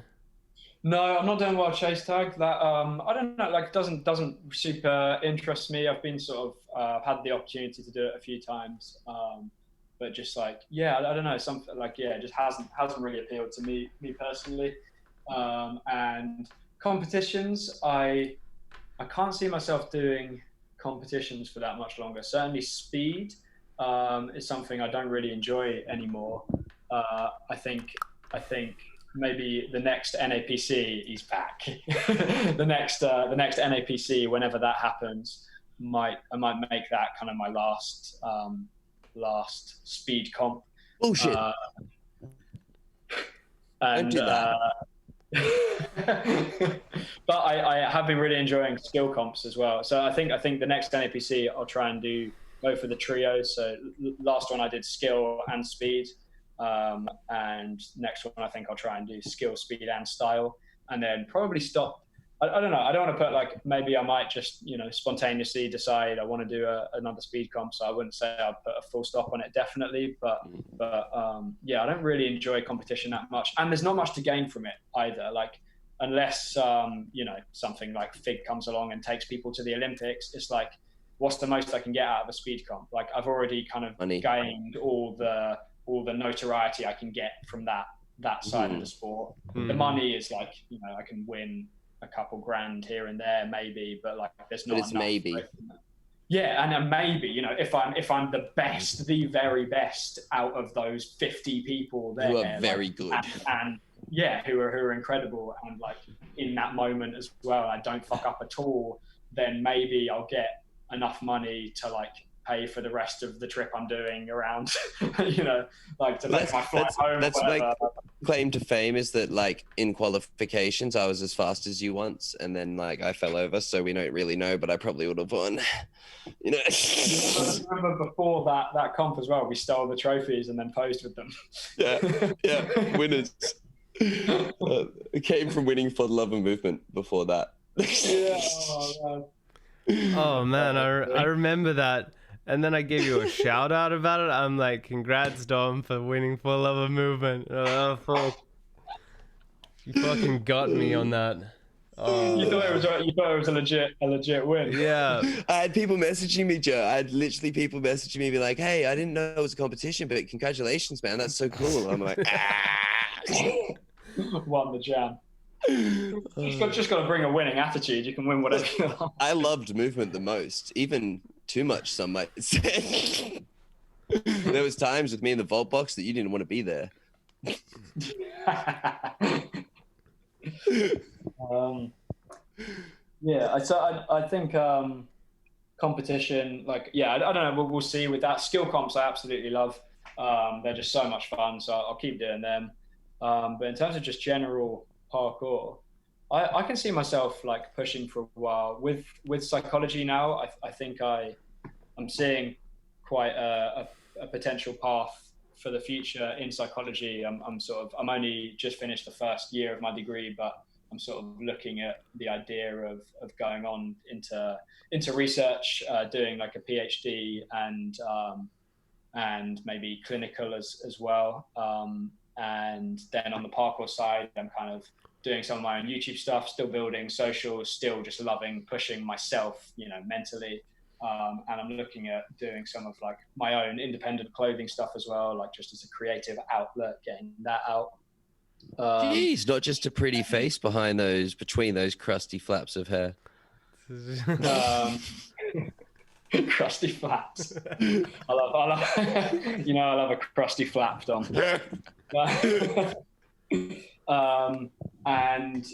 No, I'm not doing Wild Chase Tag. That I don't know, like doesn't super interest me. I've been sort of had the opportunity to do it a few times, but just like I don't know, something like it just hasn't really appealed to me personally. And competitions, I can't see myself doing competitions for that much longer. Certainly, speed is something I don't really enjoy anymore. I think maybe the next NAPC is back. the next NAPC, whenever that happens, I might make that kind of my last speed comp. Bullshit. And don't do that. But I have been really enjoying skill comps as well. So I think the next NAPC I'll try and go for the trio. So last one I did skill and speed. And next one I think I'll try and do skill, speed, and style, and then probably stop. I don't know. I don't want to put like, maybe I might just spontaneously decide I want to do another speed comp. So I wouldn't say I'd put a full stop on it, definitely. But I don't really enjoy competition that much, and there's not much to gain from it either. Like unless something like FIG comes along and takes people to the Olympics, it's like, what's the most I can get out of a speed comp? Like I've already kind of gained all the notoriety I can get from that side of the sport. The money is like, I can win a couple grand here and there maybe, but like there's not enough. Maybe. Yeah, and then maybe, if I'm the best, the very best out of those 50 people there, who are very good, and who are incredible, and like in that moment as well, I don't fuck up at all, then maybe I'll get enough money to like pay for the rest of the trip I'm doing around, like to make my flight home. That's my claim to fame, is that like in qualifications I was as fast as you once, and then like I fell over, so we don't really know, but I probably would have won. I remember before that comp as well, we stole the trophies and then posed with them. Yeah, winners. It came from winning for the love and movement before that. Oh man, I remember that. And then I gave you a shout out about it. I'm like, congrats, Dom, for winning for love of movement. Oh, fuck. You fucking got me on that. Oh. You thought it was a legit win. Yeah. I had people messaging me, Joe. I had literally people messaging me, be like, "Hey, I didn't know it was a competition, but congratulations, man. That's so cool." I'm like, won the jam. Just got to bring a winning attitude. You can win whatever you want. I loved movement the most, even too much, some might say. There was times with me in the vault box that you didn't want to be there. I think competition, like, I don't know, we'll see with that. Skill comps I absolutely love. They're just so much fun, so I'll keep doing them. But in terms of just general parkour, I can see myself like pushing for a while with psychology now. I think I'm seeing quite a potential path for the future in psychology. I'm only just finished the first year of my degree, but I'm sort of looking at the idea of going on into research, doing like a PhD and maybe clinical as well. And then on the parkour side, I'm kind of doing some of my own YouTube stuff, still building social, still just loving pushing myself, mentally. And I'm looking at doing some of like my own independent clothing stuff as well, like just as a creative outlet, getting that out. Jeez, not just a pretty face between those crusty flaps of hair. Crusty flaps. I love a crusty flap, Dom. And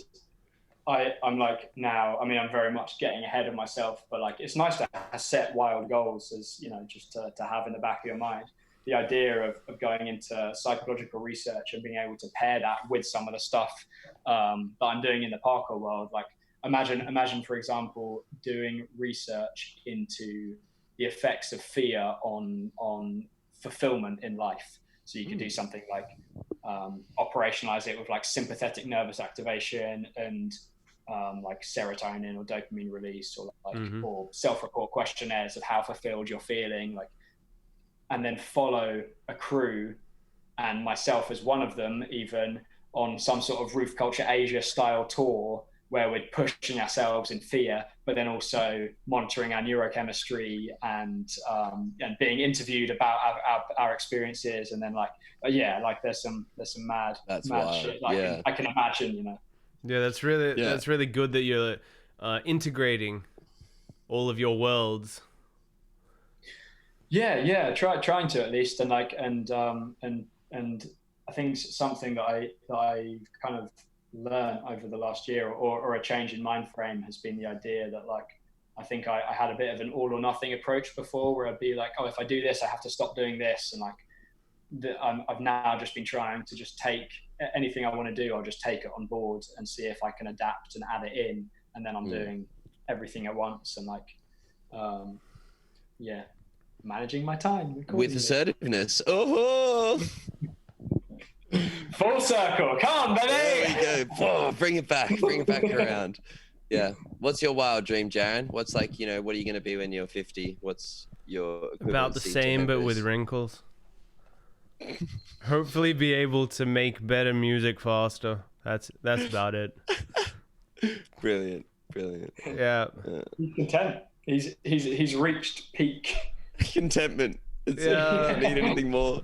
I'm like now, I'm very much getting ahead of myself, but like it's nice to set wild goals, as just to have in the back of your mind. The idea of going into psychological research and being able to pair that with some of the stuff that I'm doing in the parkour world. Like imagine, for example, doing research into the effects of fear on fulfillment in life. So you could do something like operationalize it with like sympathetic nervous activation and like serotonin or dopamine release, or like or self-report questionnaires of how fulfilled you're feeling, like, and then follow a crew and myself as one of them, even on some sort of Roof Culture Asia style tour where we're pushing ourselves in fear, but then also monitoring our neurochemistry and being interviewed about our experiences. And then like, like there's some mad shit. Like, I can imagine, you know. Yeah, that's really good that you're integrating all of your worlds. Yeah, trying to at least, and like, and I think something that I kind of learned over the last year, or a change in mind frame, has been the idea that, like, I think I had a bit of an all or nothing approach before, where I'd be like, oh, if I do this, I have to stop doing this, and like, I've now just been trying to just take anything I want to do, I'll just take it on board and see if I can adapt and add it in, and then I'm doing everything at once, and like, managing my time with assertiveness. Oh, full circle, come on, baby. There we go. Oh, bring it back around. Yeah. What's your wild dream, Jarran? What's, like, you know, what are you going to be when you're 50? What's your about the same but with wrinkles? Hopefully be able to make better music faster. That's about it. Brilliant. Yeah. He's content. He's reached peak contentment. I don't need anything more.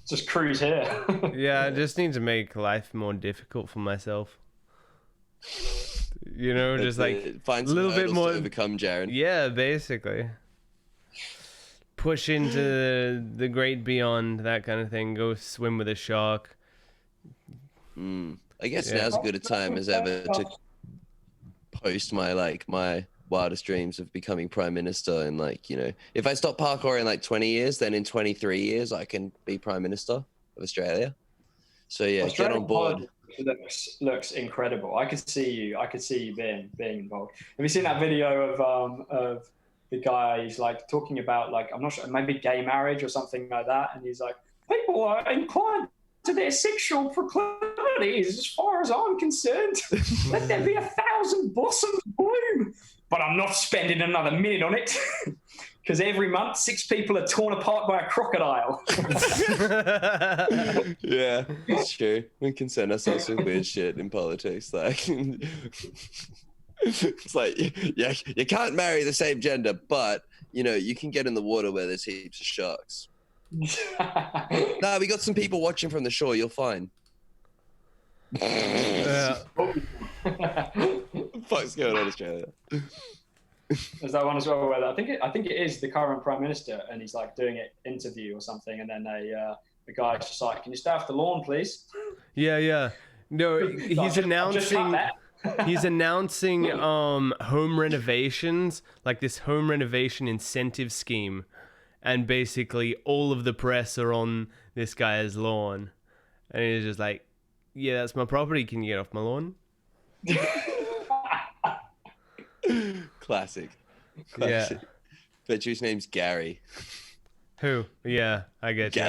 Just cruise here. Yeah, I just need to make life more difficult for myself. You know, just like find a little bit more to overcome, Jarran. Yeah, basically. Push into the great beyond, that kind of thing. Go swim with a shark. I guess now's as good a time as ever to post my wildest dreams of becoming prime minister. And, like, you know, if I stop parkour in like 20 years, then in 23 years I can be prime minister of Australia. So yeah, get on board. Looks incredible. I could see you being involved. Have you seen that video of the guy? He's like talking about, like, I'm not sure, maybe gay marriage or something like that, and he's like, people are inclined to their sexual proclivities as far as I'm concerned. Let there be 1,000 blossoms bloom, but I'm not spending another minute on it, because every month 6 people are torn apart by a crocodile. Yeah, it's true. We can send ourselves some weird shit in politics. Like, it's like, yeah, you can't marry the same gender, but, you know, you can get in the water where there's heaps of sharks. No, we got some people watching from the shore. You'll find. Fuck's going on, Australia? There's that one as well where I think it is the current prime minister, and he's like doing an interview or something, and then the guy's just like, "Can you stay off the lawn, please?" Yeah. No, he's announcing. He's announcing home renovations, like this home renovation incentive scheme, and basically all of the press are on this guy's lawn, and he's just like, "Yeah, that's my property. Can you get off my lawn?" Classic. Yeah. Bet you his name's Gary. Who? Yeah, I get you.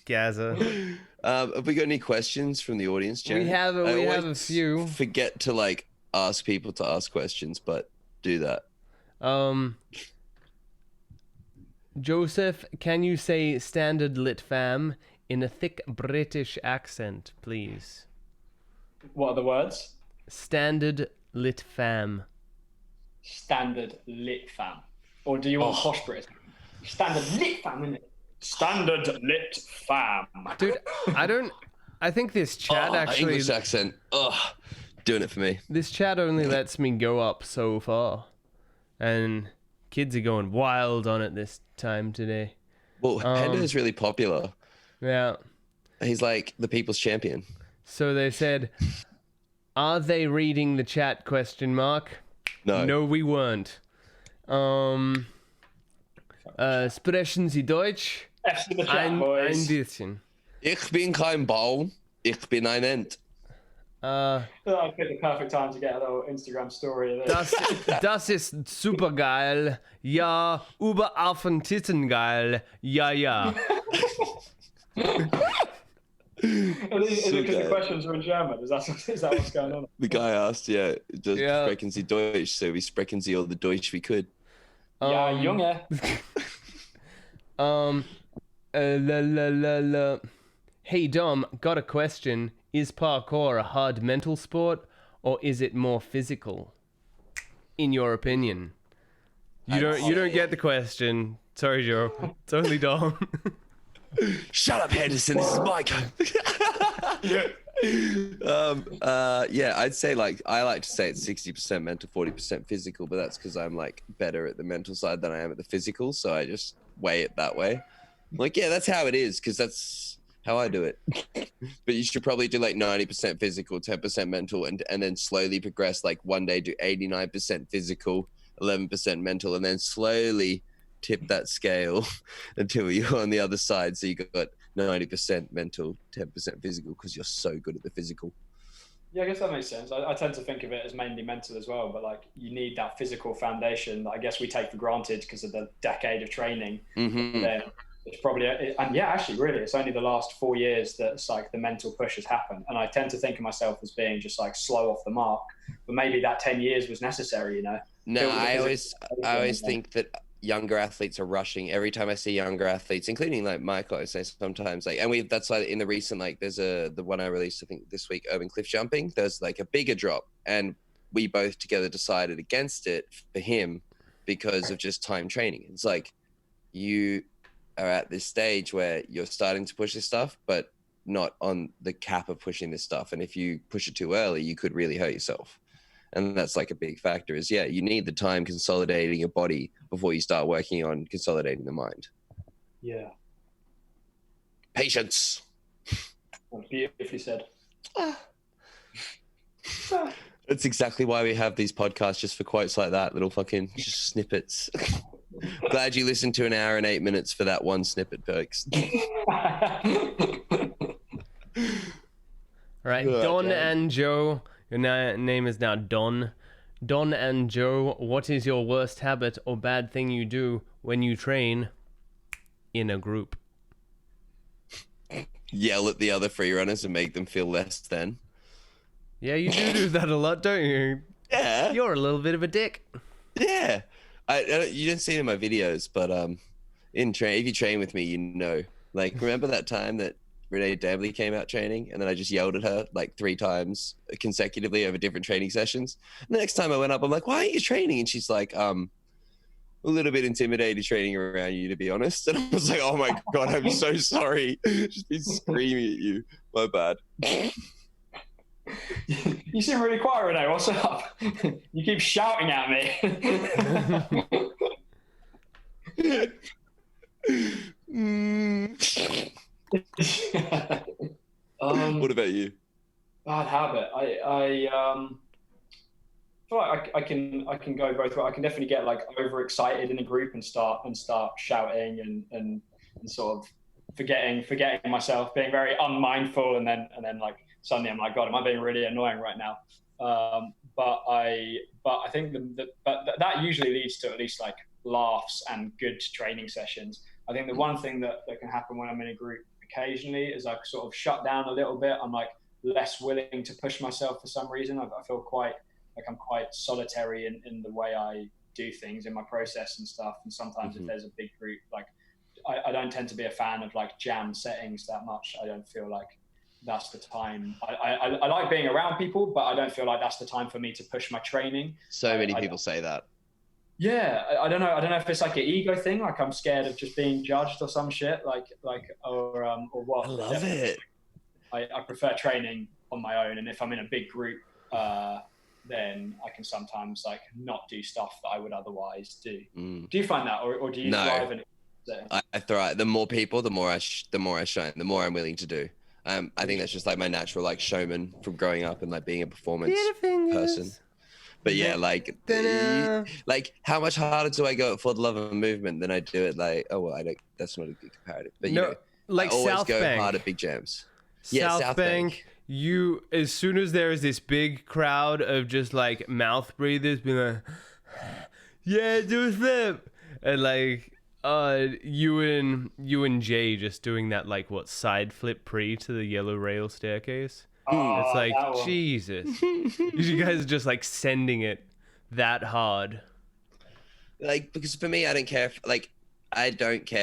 Gaza. Have we got any questions from the audience, Jarran? We have a few. Forget to, like, ask people to ask questions, but do that. Joseph, can you say standard lit fam in a thick British accent, please? What are the words? Standard lit fam. Standard lit fam. Or do you want posh British? Standard lit fam, isn't it? Standard lit fam. Dude, I think this chat actually... English accent. Doing it for me. This chat only lets me go up so far. And kids are going wild on it this time today. Well, Henderson is really popular. Yeah. He's like the people's champion. So they said, are they reading the chat, ? No, we weren't. Sprechen Sie Deutsch? Ein bisschen. Ich bin kein Baum, ich bin ein Ent. I picked the perfect time to get a little Instagram story of this. Das ist super geil. Ja, Oberaffen Titten geil. Ja. Is it because the questions are in German? Is that what's going on? The guy asked, does Yeah. sprechen Sie Deutsch? So we sprechen Sie all the Deutsch we could. Ja, Junge. Hey Dom, got a question. Is parkour a hard mental sport or is it more physical? In your opinion? You don't get the question. Sorry, Joe. It's only Dom. Shut up, Henderson. This is my I'd say I like to say it's 60% mental, 40% physical, but that's because I'm like better at the mental side than I am at the physical, so I just weigh it that way. Like, yeah, that's how it is, because that's how I do it. But you should probably do like 90% physical, 10% mental, and then slowly progress. Like one day do 89% physical, 11% mental, and then slowly tip that scale until you're on the other side. So you got 90% mental, 10% physical, because you're so good at the physical. Yeah, I guess that makes sense. I tend to think of it as mainly mental as well, but like you need that physical foundation that I guess we take for granted because of the decade of training. Mm-hmm. Then it's probably, and yeah, actually, really, it's only the last 4 years that's like the mental push has happened. And I tend to think of myself as being just like slow off the mark, but maybe that 10 years was necessary, you know? No, I always think that younger athletes are rushing. Every time I see younger athletes, including like Michael, I say sometimes like, and that's like in the recent, like there's the one I released, I think this week, urban cliff jumping, there's like a bigger drop, and we both together decided against it for him because of just time training. It's like you are at this stage where you're starting to push this stuff, but not on the cap of pushing this stuff. And if you push it too early, you could really hurt yourself. And that's like a big factor is, you need the time consolidating your body before you start working on consolidating the mind. Yeah. Patience. Beautifully said. That's exactly why we have these podcasts, just for quotes like that, little fucking just snippets. Glad you listened to 1 hour and 8 minutes for that one snippet, folks. All right, Don and Joe. Your name is now Don. Don and Joe, what is your worst habit or bad thing you do when you train in a group? Yell at the other free runners and make them feel less than. Yeah, you do that a lot, don't you? Yeah. You're a little bit of a dick. Yeah. You didn't see it in my videos, but if you train with me, you know. Like, remember that time that Renee Dambley came out training, and then I just yelled at her like 3 times consecutively over different training sessions. And the next time I went up, I'm like, "Why aren't you training?" And she's like, "A little bit intimidated training around you, to be honest." And I was like, "Oh my God, I'm so sorry." Just been screaming at you. My bad. You seem really quiet, Renee. What's up? You keep shouting at me. What about you? Bad habit. I feel like I can go both ways. I can definitely get like overexcited in a group and start shouting and sort of forgetting myself, being very unmindful, and then like suddenly I'm like, God, am I being really annoying right now? But I think that usually leads to at least like laughs and good training sessions. I think the one thing that can happen when I'm in a group occasionally is I sort of shut down a little bit. I'm like less willing to push myself for some reason. I feel quite like I'm quite solitary in the way I do things in my process and stuff. And sometimes if there's a big group, like I don't tend to be a fan of like jam settings that much. I don't feel like that's the time. I like being around people, but I don't feel like that's the time for me to push my training. So many people say that. Yeah, I don't know if it's like an ego thing, like I'm scared of just being judged or some shit, or what. I love it. I prefer training on my own, and if I'm in a big group, then I can sometimes like not do stuff that I would otherwise do. Do you find that, or do you thrive in it? I thrive. The more people, the more I shine. The more I'm willing to do. I think that's just like my natural like showman from growing up and like being a performance person. But yeah, like how much harder do I go at For the Love of Movement than I do it like, that's not a good comparative. But no, like I always South go hard at big jams. South Bank, you, as soon as there is this big crowd of just like mouth breathers being like, yeah, do a flip. And like, you and Jay just doing that like what side flip pre to the yellow rail staircase. Oh, It's like that one. Jesus. You guys are just like sending it that hard. Like, because for me, I don't care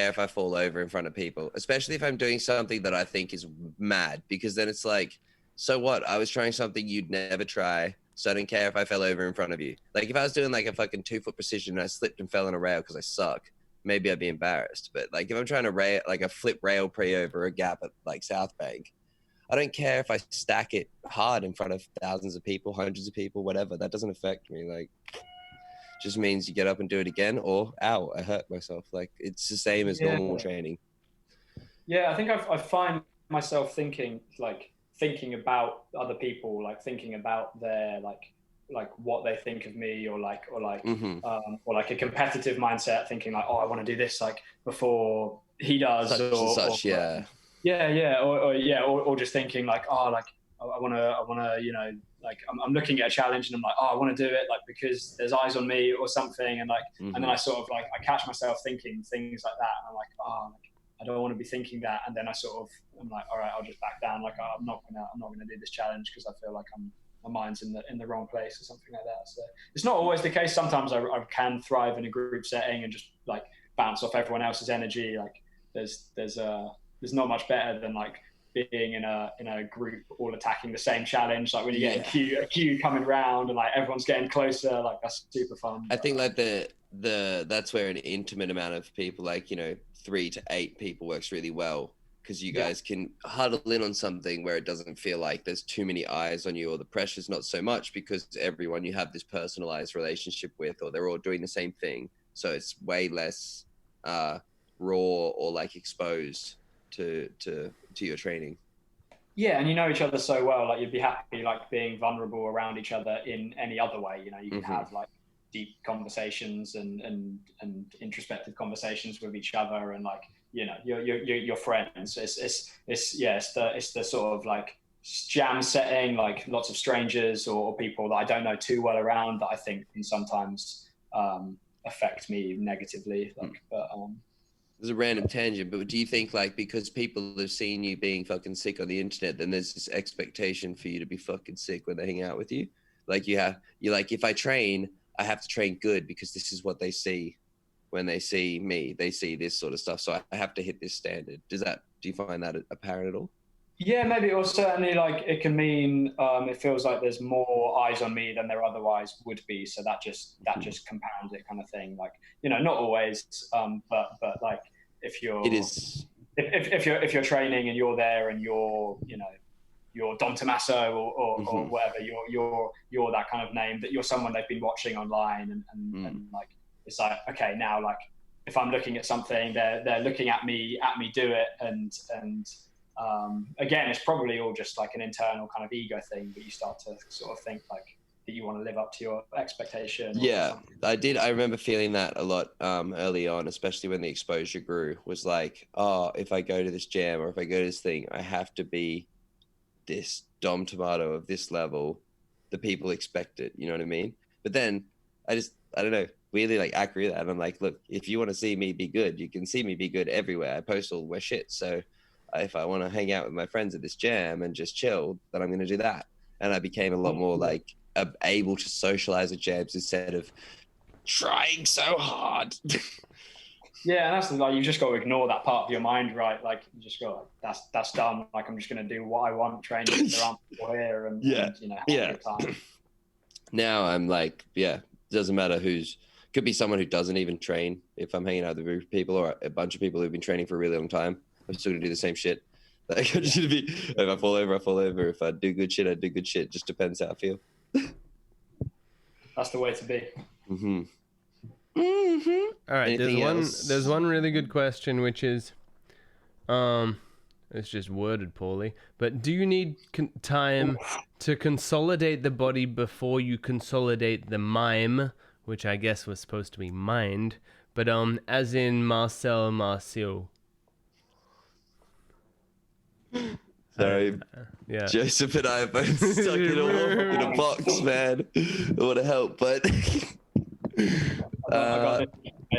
if I fall over in front of people, especially if I'm doing something that I think is mad, because then it's like, so what? I was trying something you'd never try, so I don't care if I fell over in front of you. Like, if I was doing like a fucking 2-foot precision and I slipped and fell on a rail because I suck, maybe I'd be embarrassed. But like, if I'm trying to like a flip rail pre over a gap at like South Bank, I don't care if I stack it hard in front of thousands of people, hundreds of people, whatever. That doesn't affect me. Like, just means you get up and do it again, or ow, I hurt myself. Like, it's the same as normal training. Yeah, I think I find myself thinking about other people, like thinking about their like what they think of me, or like or like a competitive mindset, thinking like, oh, I want to do this like before he does, such or, and such, or, yeah. Or just thinking like, oh, like I want to, you know, like I'm looking at a challenge and I'm like, oh, I want to do it like because there's eyes on me or something, and like and then I sort of like I catch myself thinking things like that, and I'm like, oh, like, I don't want to be thinking that, and then I'm like, all right, I'll just back down, like I'm not gonna do this challenge because I feel like my mind's in the wrong place or something like that. So it's not always the case. Sometimes I can thrive in a group setting and just like bounce off everyone else's energy. Like there's not much better than like being in a group all attacking the same challenge, like when you get a queue coming round and like everyone's getting closer, like that's super fun. I think like that's where an intimate amount of people, like, you know, 3 to 8 people works really well, because you guys can huddle in on something where it doesn't feel like there's too many eyes on you, or the pressure's not so much because everyone you have this personalized relationship with, or they're all doing the same thing, so it's way less raw or like exposed to your training. Yeah, and you know each other so well, like you'd be happy like being vulnerable around each other in any other way. You know, you can have like deep conversations and introspective conversations with each other, and like, you know, you're friends. It's the sort of like jam setting, like lots of strangers or people that I don't know too well around, that I think can sometimes affect me negatively. Like, There's a random tangent, but do you think like because people have seen you being fucking sick on the internet, then there's this expectation for you to be fucking sick when they hang out with you? Like you're like, if I train, I have to train good because this is what they see when they see me. They see this sort of stuff, so I have to hit this standard. Do you find that apparent at all? Yeah, maybe, or certainly like it can mean it feels like there's more eyes on me than there otherwise would be, so that just compounds it, kind of thing. Like, you know, not always, but like if you're if you're training and you're there and you're, you know, you're Domtomaso or whatever, you're that kind of name, that you're someone they've been watching online, and like it's like, okay, now like if I'm looking at something, they're looking at me do it, and again, it's probably all just like an internal kind of ego thing, but you start to sort of think like that you want to live up to your expectation. Yeah, I remember feeling that a lot early on, especially when the exposure grew, was like, oh, if I go to this jam or if I go to this thing, I have to be this Domtomato of this level. The people expect it, you know what I mean? But then I don't know, weirdly like agree with that. And I'm like, look, if you want to see me be good, you can see me be good everywhere. I post all my shit, so if I want to hang out with my friends at this jam and just chill, then I'm going to do that. And I became a lot more like able to socialize at jams instead of trying so hard. Yeah, and that's like, you just got to ignore that part of your mind, right? Like you just go, like, that's done. Like I'm just going to do what I want, training. There aren't people here, and you know, have a good time. Now I'm like, doesn't matter could be someone who doesn't even train. If I'm hanging out with a group of people or a bunch of people who've been training for a really long time, I'm still gonna do the same shit. Like I should be. If I fall over, I fall over. If I do good shit, I do good shit. Just depends how I feel. That's the way to be. All right. There's one really good question, which is, it's just worded poorly. But do you need time to consolidate the body before you consolidate the mime, which I guess was supposed to be mind, but as in Marcel. Sorry, Joseph and I are both stuck in a box, man. I want to help, but I got it.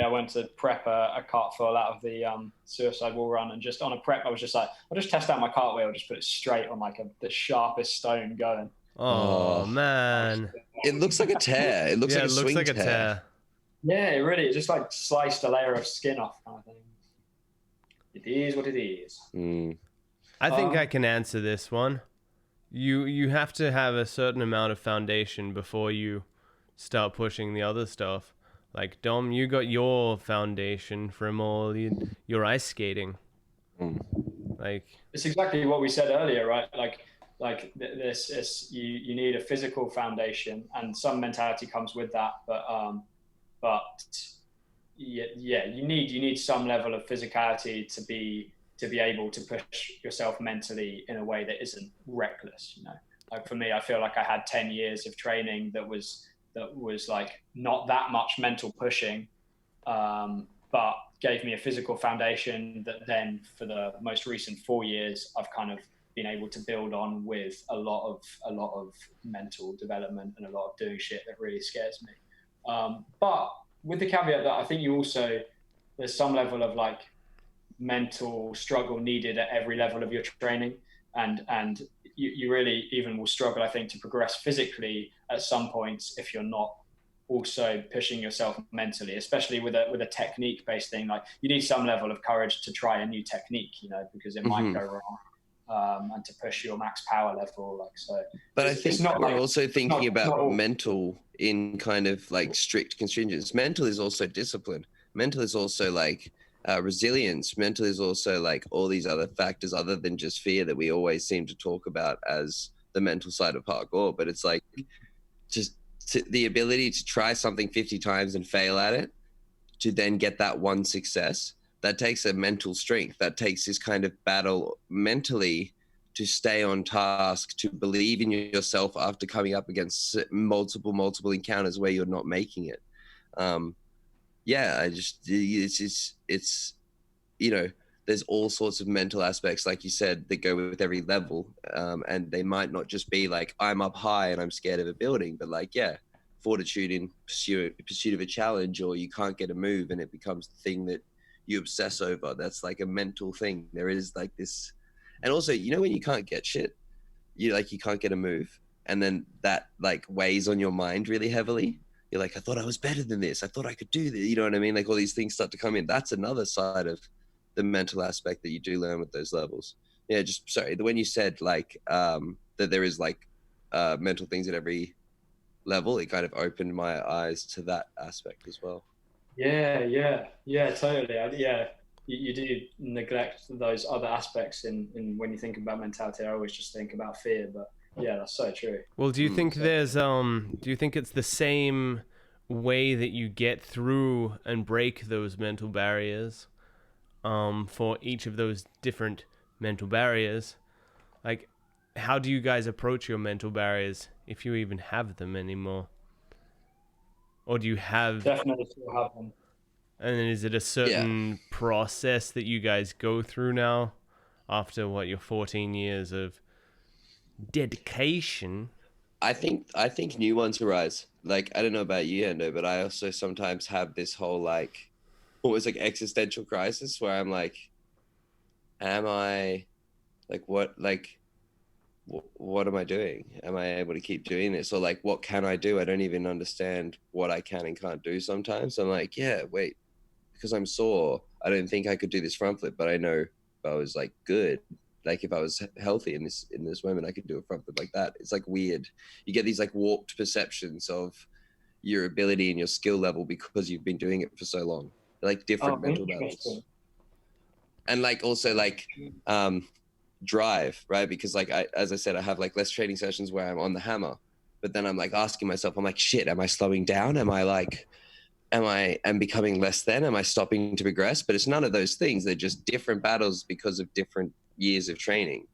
I went to prep a cart full out of the suicide wall run, and just on a prep, I was just like, I'll just test out my cartwheel, just put it straight on like the sharpest stone going. Oh, man. It looks like a tear. It looks like a swing tear. Yeah, it just like sliced a layer of skin off, kind of thing. It is what it is. I think I can answer this one. You have to have a certain amount of foundation before you start pushing the other stuff. Like, Dom, you got your foundation from all your ice skating. Like, it's exactly what we said earlier, right? Like this is you need a physical foundation, and some mentality comes with that, but yeah, you need some level of physicality to be able to push yourself mentally in a way that isn't reckless. You know, like for me, I feel like I had 10 years of training that was like not that much mental pushing, but gave me a physical foundation that then for the most recent 4 years, I've kind of been able to build on with a lot of mental development and a lot of doing shit that really scares me. But with the caveat that I think there's some level of like mental struggle needed at every level of your training, and you really even will struggle, I think, to progress physically at some points if you're not also pushing yourself mentally, especially with a technique based thing. Like you need some level of courage to try a new technique, you know, because it might go wrong, and to push your max power level, like so. But I think we're also thinking about mental in kind of like strict constraints. Mental is also discipline. Mental is also like resilience. Mental is also like all these other factors other than just fear that we always seem to talk about as the mental side of parkour. But it's like just the ability to try something 50 times and fail at it, to then get that one success. That takes a mental strength. That takes this kind of battle mentally to stay on task, to believe in yourself after coming up against multiple encounters where you're not making it. It's you know, there's all sorts of mental aspects, like you said, that go with every level. And they might not just be like, I'm up high and I'm scared of a building, but like, yeah, fortitude in pursuit of a challenge, or you can't get a move and it becomes the thing that you obsess over. That's like a mental thing. There is like this, and also, you know, when you can't get shit, you can't get a move, and then that like weighs on your mind really heavily. You're like, I thought I was better than this. I thought I could do this. You know what I mean? Like all these things start to come in. That's another side of the mental aspect that you do learn with those levels. Yeah, just sorry. When you said like that there is like mental things at every level, it kind of opened my eyes to that aspect as well. Yeah, totally. You do neglect those other aspects in when you think about mentality. I always just think about fear, but yeah, that's so true. Well, do you think do you think it's the same way that you get through and break those mental barriers for each of those different mental barriers? Like, how do you guys approach your mental barriers, if you even have them anymore? Or do you have... Definitely still have them. And then is it a certain process that you guys go through now after your 14 years of dedication? I think new ones arise. Like, I don't know about you, Hendo, but I also sometimes have this whole like almost like existential crisis where I'm like, am I like what am I doing? Am I able to keep doing this? Or like, what can I do? I don't even understand what I can and can't do sometimes. I'm like, yeah, wait, because I'm sore, I don't think I could do this front flip, but I know if I was like good, like if I was healthy in this moment, I could do a front flip like that. It's like weird. You get these like warped perceptions of your ability and your skill level because you've been doing it for so long. They're like different mental battles. And like also like drive, right? Because like as I said, I have like less training sessions where I'm on the hammer, but then I'm like asking myself, I'm like, shit, am I slowing down? Am I becoming less than? Am I stopping to progress? But it's none of those things. They're just different battles because of different years of training.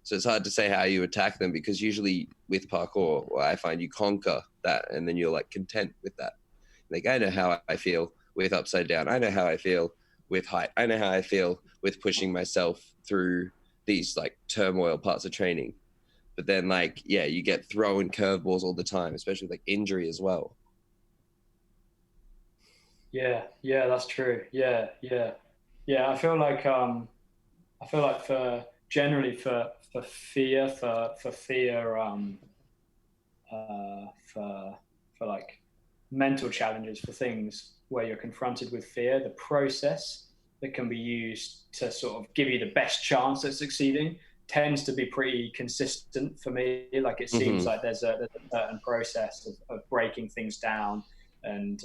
So it's hard to say how you attack them, because usually with parkour, I find you conquer that and then you're like content with that. Like, I know how I feel with upside down. I know how I feel with height. I know how I feel with pushing myself through these like turmoil parts of training. But then like, yeah, you get thrown curveballs all the time, especially with like injury as well. Yeah, that's true. Yeah. I feel like for generally for fear for fear for like mental challenges, for things where you're confronted with fear, the process that can be used to sort of give you the best chance at succeeding tends to be pretty consistent for me. Like it seems like there's a certain process of breaking things down and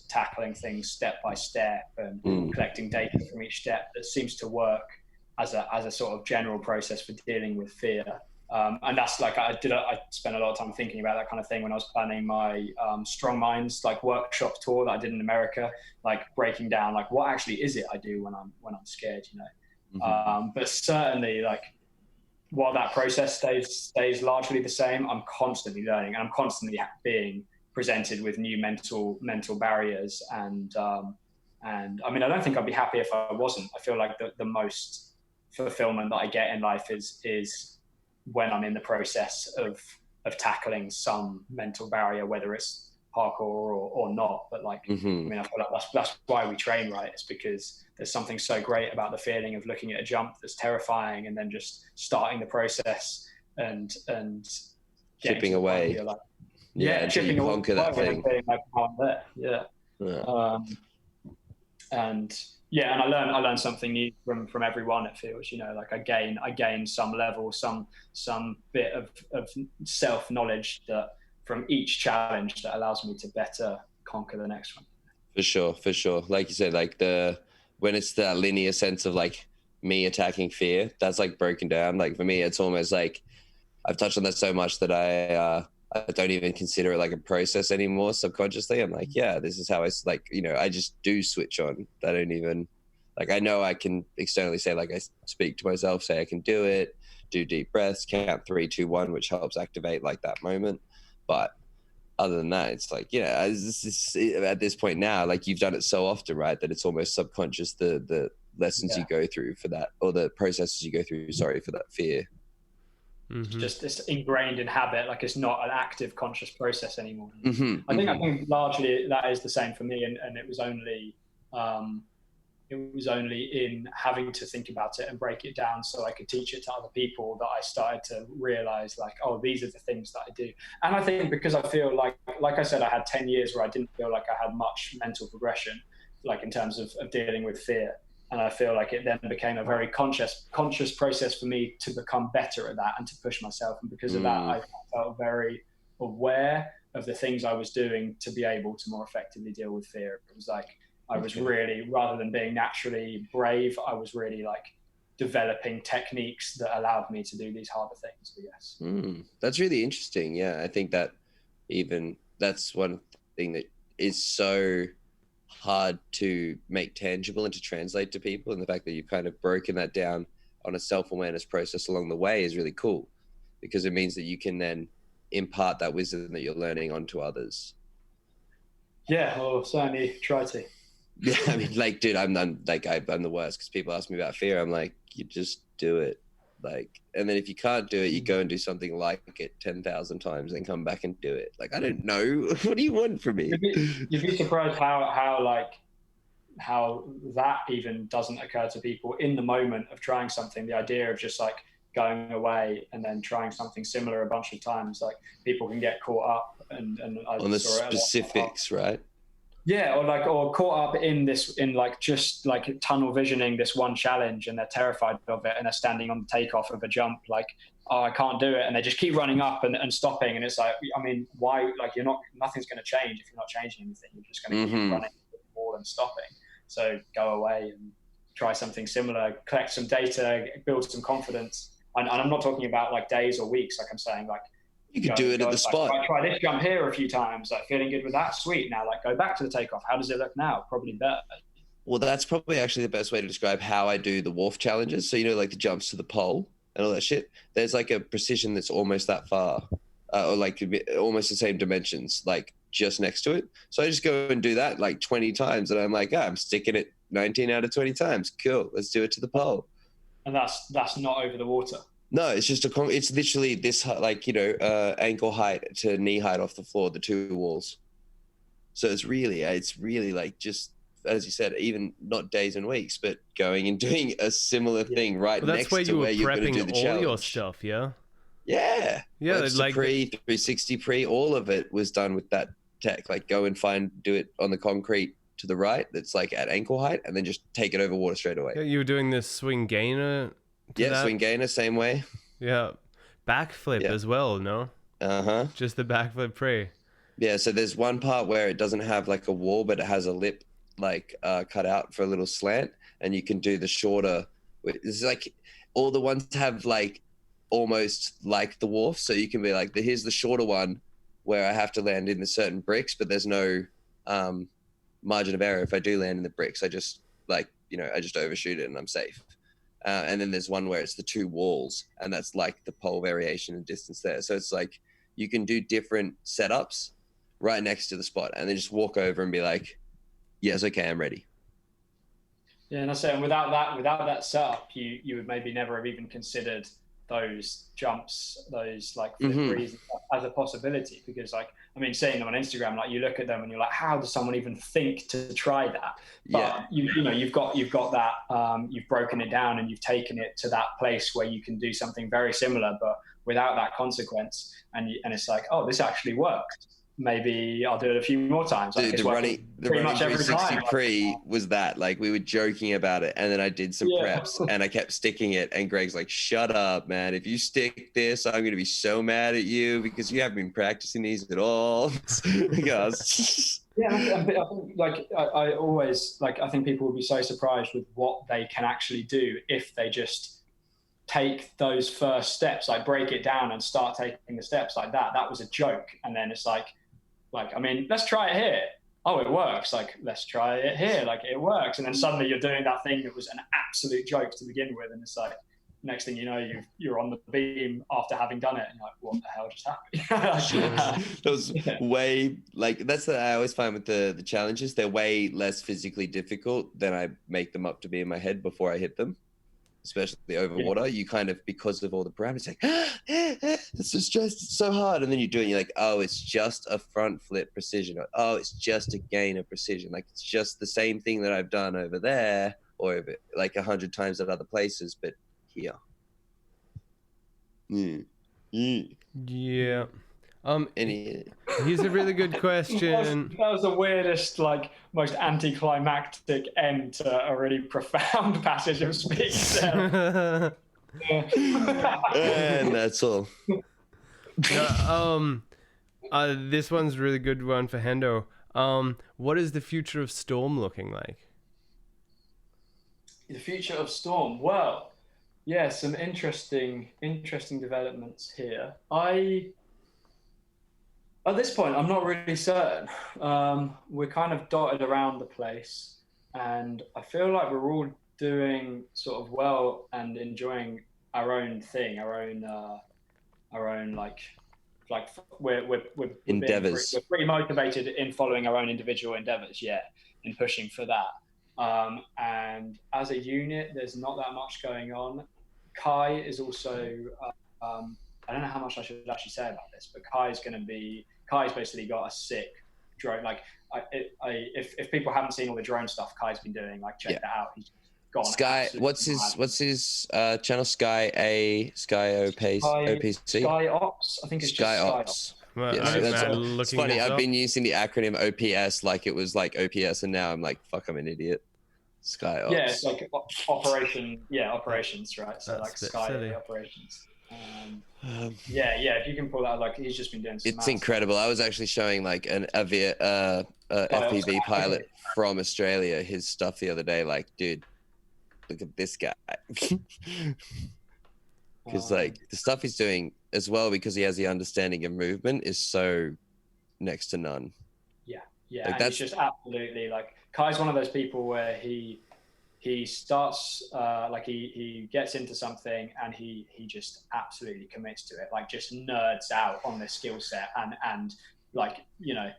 tackling things step by step and collecting data from each step that seems to work as a sort of general process for dealing with fear. And that's like I spent a lot of time thinking about that kind of thing when I was planning my Strong Minds like workshop tour that I did in America, like breaking down like what actually is it I do when I'm scared, you know. But certainly, like while that process stays largely the same, I'm constantly learning and I'm constantly being presented with new mental barriers. And I mean, I don't think I'd be happy if I wasn't. I feel like the most fulfillment that I get in life is when I'm in the process of tackling some mental barrier, whether it's parkour or not. But like, I mean, I feel like that's why we train, right? It's because there's something so great about the feeling of looking at a jump that's terrifying and then just starting the process and chipping away. Like, chipping away, conquer that thing. Like, and I learn something new from everyone. It feels, you know, like I gain some level, some bit of self knowledge that from each challenge that allows me to better conquer the next one. For sure. Like you said, like when it's that linear sense of like me attacking fear, that's like broken down. Like for me, it's almost like I've touched on that so much that I don't even consider it like a process anymore subconsciously. I'm like, yeah, this is how like, you know, I just do switch on. I don't even, like, I know I can externally say, like, I speak to myself, say I can do it, do deep breaths, count 3, 2, 1, which helps activate like that moment. But other than that, it's like, yeah, at this point now, like you've done it so often, right, that it's almost subconscious, the lessons you go through for that, or the processes you go through, for that fear. It's ingrained in habit, like it's not an active conscious process anymore. I think largely that is the same for me, and it was only in having to think about it and break it down so I could teach it to other people that I started to realize, like, oh, these are the things that I do. And I think because I feel like I said, I had 10 years where I didn't feel like I had much mental progression, like in terms of dealing with fear. And I feel like it then became a very conscious process for me to become better at that and to push myself. And because of that, I felt very aware of the things I was doing to be able to more effectively deal with fear. It was like I was really, rather than being naturally brave, I was really like developing techniques that allowed me to do these harder things, I guess. That's really interesting. Yeah, I think that that's one thing that is so hard to make tangible and to translate to people, and the fact that you've kind of broken that down on a self-awareness process along the way is really cool, because it means that you can then impart that wisdom that you're learning onto others. Yeah, I'll certainly try to. Yeah, I mean, like, dude, I'm the worst, because people ask me about fear. I'm like, you just do it. Like, and then if you can't do it, you go and do something like it 10,000 times and come back and do it. Like, I don't know. What do you want from me? You'd be surprised how that even doesn't occur to people in the moment of trying something. The idea of just like going away and then trying something similar a bunch of times, like people can get caught up and on the specifics, right? Yeah, or caught up in just tunnel visioning this one challenge, and they're terrified of it, and they're standing on the takeoff of a jump, like, oh, I can't do it, and they just keep running up and stopping, and it's like, I mean, why? Like, nothing's going to change if you're not changing anything. You're just going to keep running the ball and stopping. So go away and try something similar, collect some data, build some confidence, and I'm not talking about like days or weeks. Like I'm saying, like, you could do it at the spot. Try this jump here a few times, like feeling good with that, sweet. Now, like, go back to the takeoff. How does it look now? Probably better. Well, that's probably actually the best way to describe how I do the wharf challenges. So, like the jumps to the pole and all that shit. There's like a precision that's almost that far, or like almost the same dimensions, like just next to it. So I just go and do that like 20 times, and I'm like, I'm sticking it 19 out of 20 times. Cool, let's do it to the pole. And that's not over the water. No, it's just it's literally this, like, ankle height to knee height off the floor, the two walls. So it's really like, just as you said, even not days and weeks, but going and doing a similar thing right Well, next that's where to you were where you're going to do prepping the all challenge. your stuff, yeah? Yeah. Yeah, Webster like pre, 360 pre, all of it was done with that tech. Like go and do it on the concrete to the right that's like at ankle height, and then just take it over water straight away. yeah, you were doing this swing gainer to that? Swing gainer, same way. Yeah. Backflip as well, no? Uh-huh. Just the backflip pre. Yeah, so there's one part where it doesn't have like a wall, but it has a lip like cut out for a little slant, and you can do the shorter. It's like all the ones have like almost like the wharf, so you can be like, here's the shorter one where I have to land in the certain bricks, but there's no margin of error. If I do land in the bricks, I just I just overshoot it and I'm safe. And then there's one where it's the two walls, and that's like the pole variation and distance there. So it's like you can do different setups right next to the spot, and then just walk over and be like, yes, okay, I'm ready. Yeah, and I say, and without that setup, you would maybe never have even considered those jumps, those like flip threes as a possibility, because like, I mean, seeing them on Instagram, like you look at them and you're like, how does someone even think to try that? But you've got that, you've broken it down and you've taken it to that place where you can do something very similar, but without that consequence. And it's like, oh, this actually worked. Maybe I'll do it a few more times. Dude, the running 360 pre was that. Like we were joking about it, and then I did some preps, and I kept sticking it. And Greg's like, "Shut up, man! If you stick this, I'm gonna be so mad at you because you haven't been practicing these at all." Yeah, I think like I always like. I think people would be so surprised with what they can actually do if they just take those first steps, like break it down and start taking the steps like that. That was a joke, and then it's like, I mean, let's try it here. Oh, it works. Like, let's try it here. Like, it works. And then suddenly you're doing that thing that was an absolute joke to begin with, and it's like, next thing you know, you're on the beam after having done it, and you're like, what the hell just happened? That was way that's what I always find with the challenges. They're way less physically difficult than I make them up to be in my head before I hit them. Especially over water, you kind of, because of all the parameters, like, it's just so hard. And then you do it and you're like, oh, it's just a front flip precision. Or, oh, it's just a gain of precision. Like, it's just the same thing that I've done over there, or over, like 100 times at other places, but here. Yeah. Here's a really good question. That was the weirdest, like, most anticlimactic end to a really profound passage of speech. And that's all. This one's a really good one for Hendo. What is the future of Storm looking like? The future of Storm? Well, yeah, some interesting developments here. At this point, I'm not really certain. We're kind of dotted around the place, and I feel like we're all doing sort of well and enjoying our own thing, our own like we're endeavors. We're pretty motivated in following our own individual endeavors, in pushing for that. And as a unit, there's not that much going on. Kai is also. I don't know how much I should actually say about this, but Kai's basically got a sick drone. Like, if people haven't seen all the drone stuff Kai's been doing, like, check that out. He's gone. Sky, what's his channel? Sky OPC? Sky Ops. I think it's Sky just Ops. Well, Yeah, it's funny. I've been using the acronym OPS like it was like OPS, and now I'm like, fuck, I'm an idiot. Sky Ops. Yeah, it's like operations, right? So like Sky silly. Operations. If you can pull that, like, he's just been doing some It's incredible. I was actually showing like an FPV pilot from Australia his stuff the other day. Like, dude, look at this guy. Because like the stuff he's doing as well, because he has the understanding of movement, is so next to none. Yeah, like, and it's just absolutely, like, Kai's one of those people where he starts like he gets into something and he just absolutely commits to it, like, just nerds out on this skill set, and like, you know,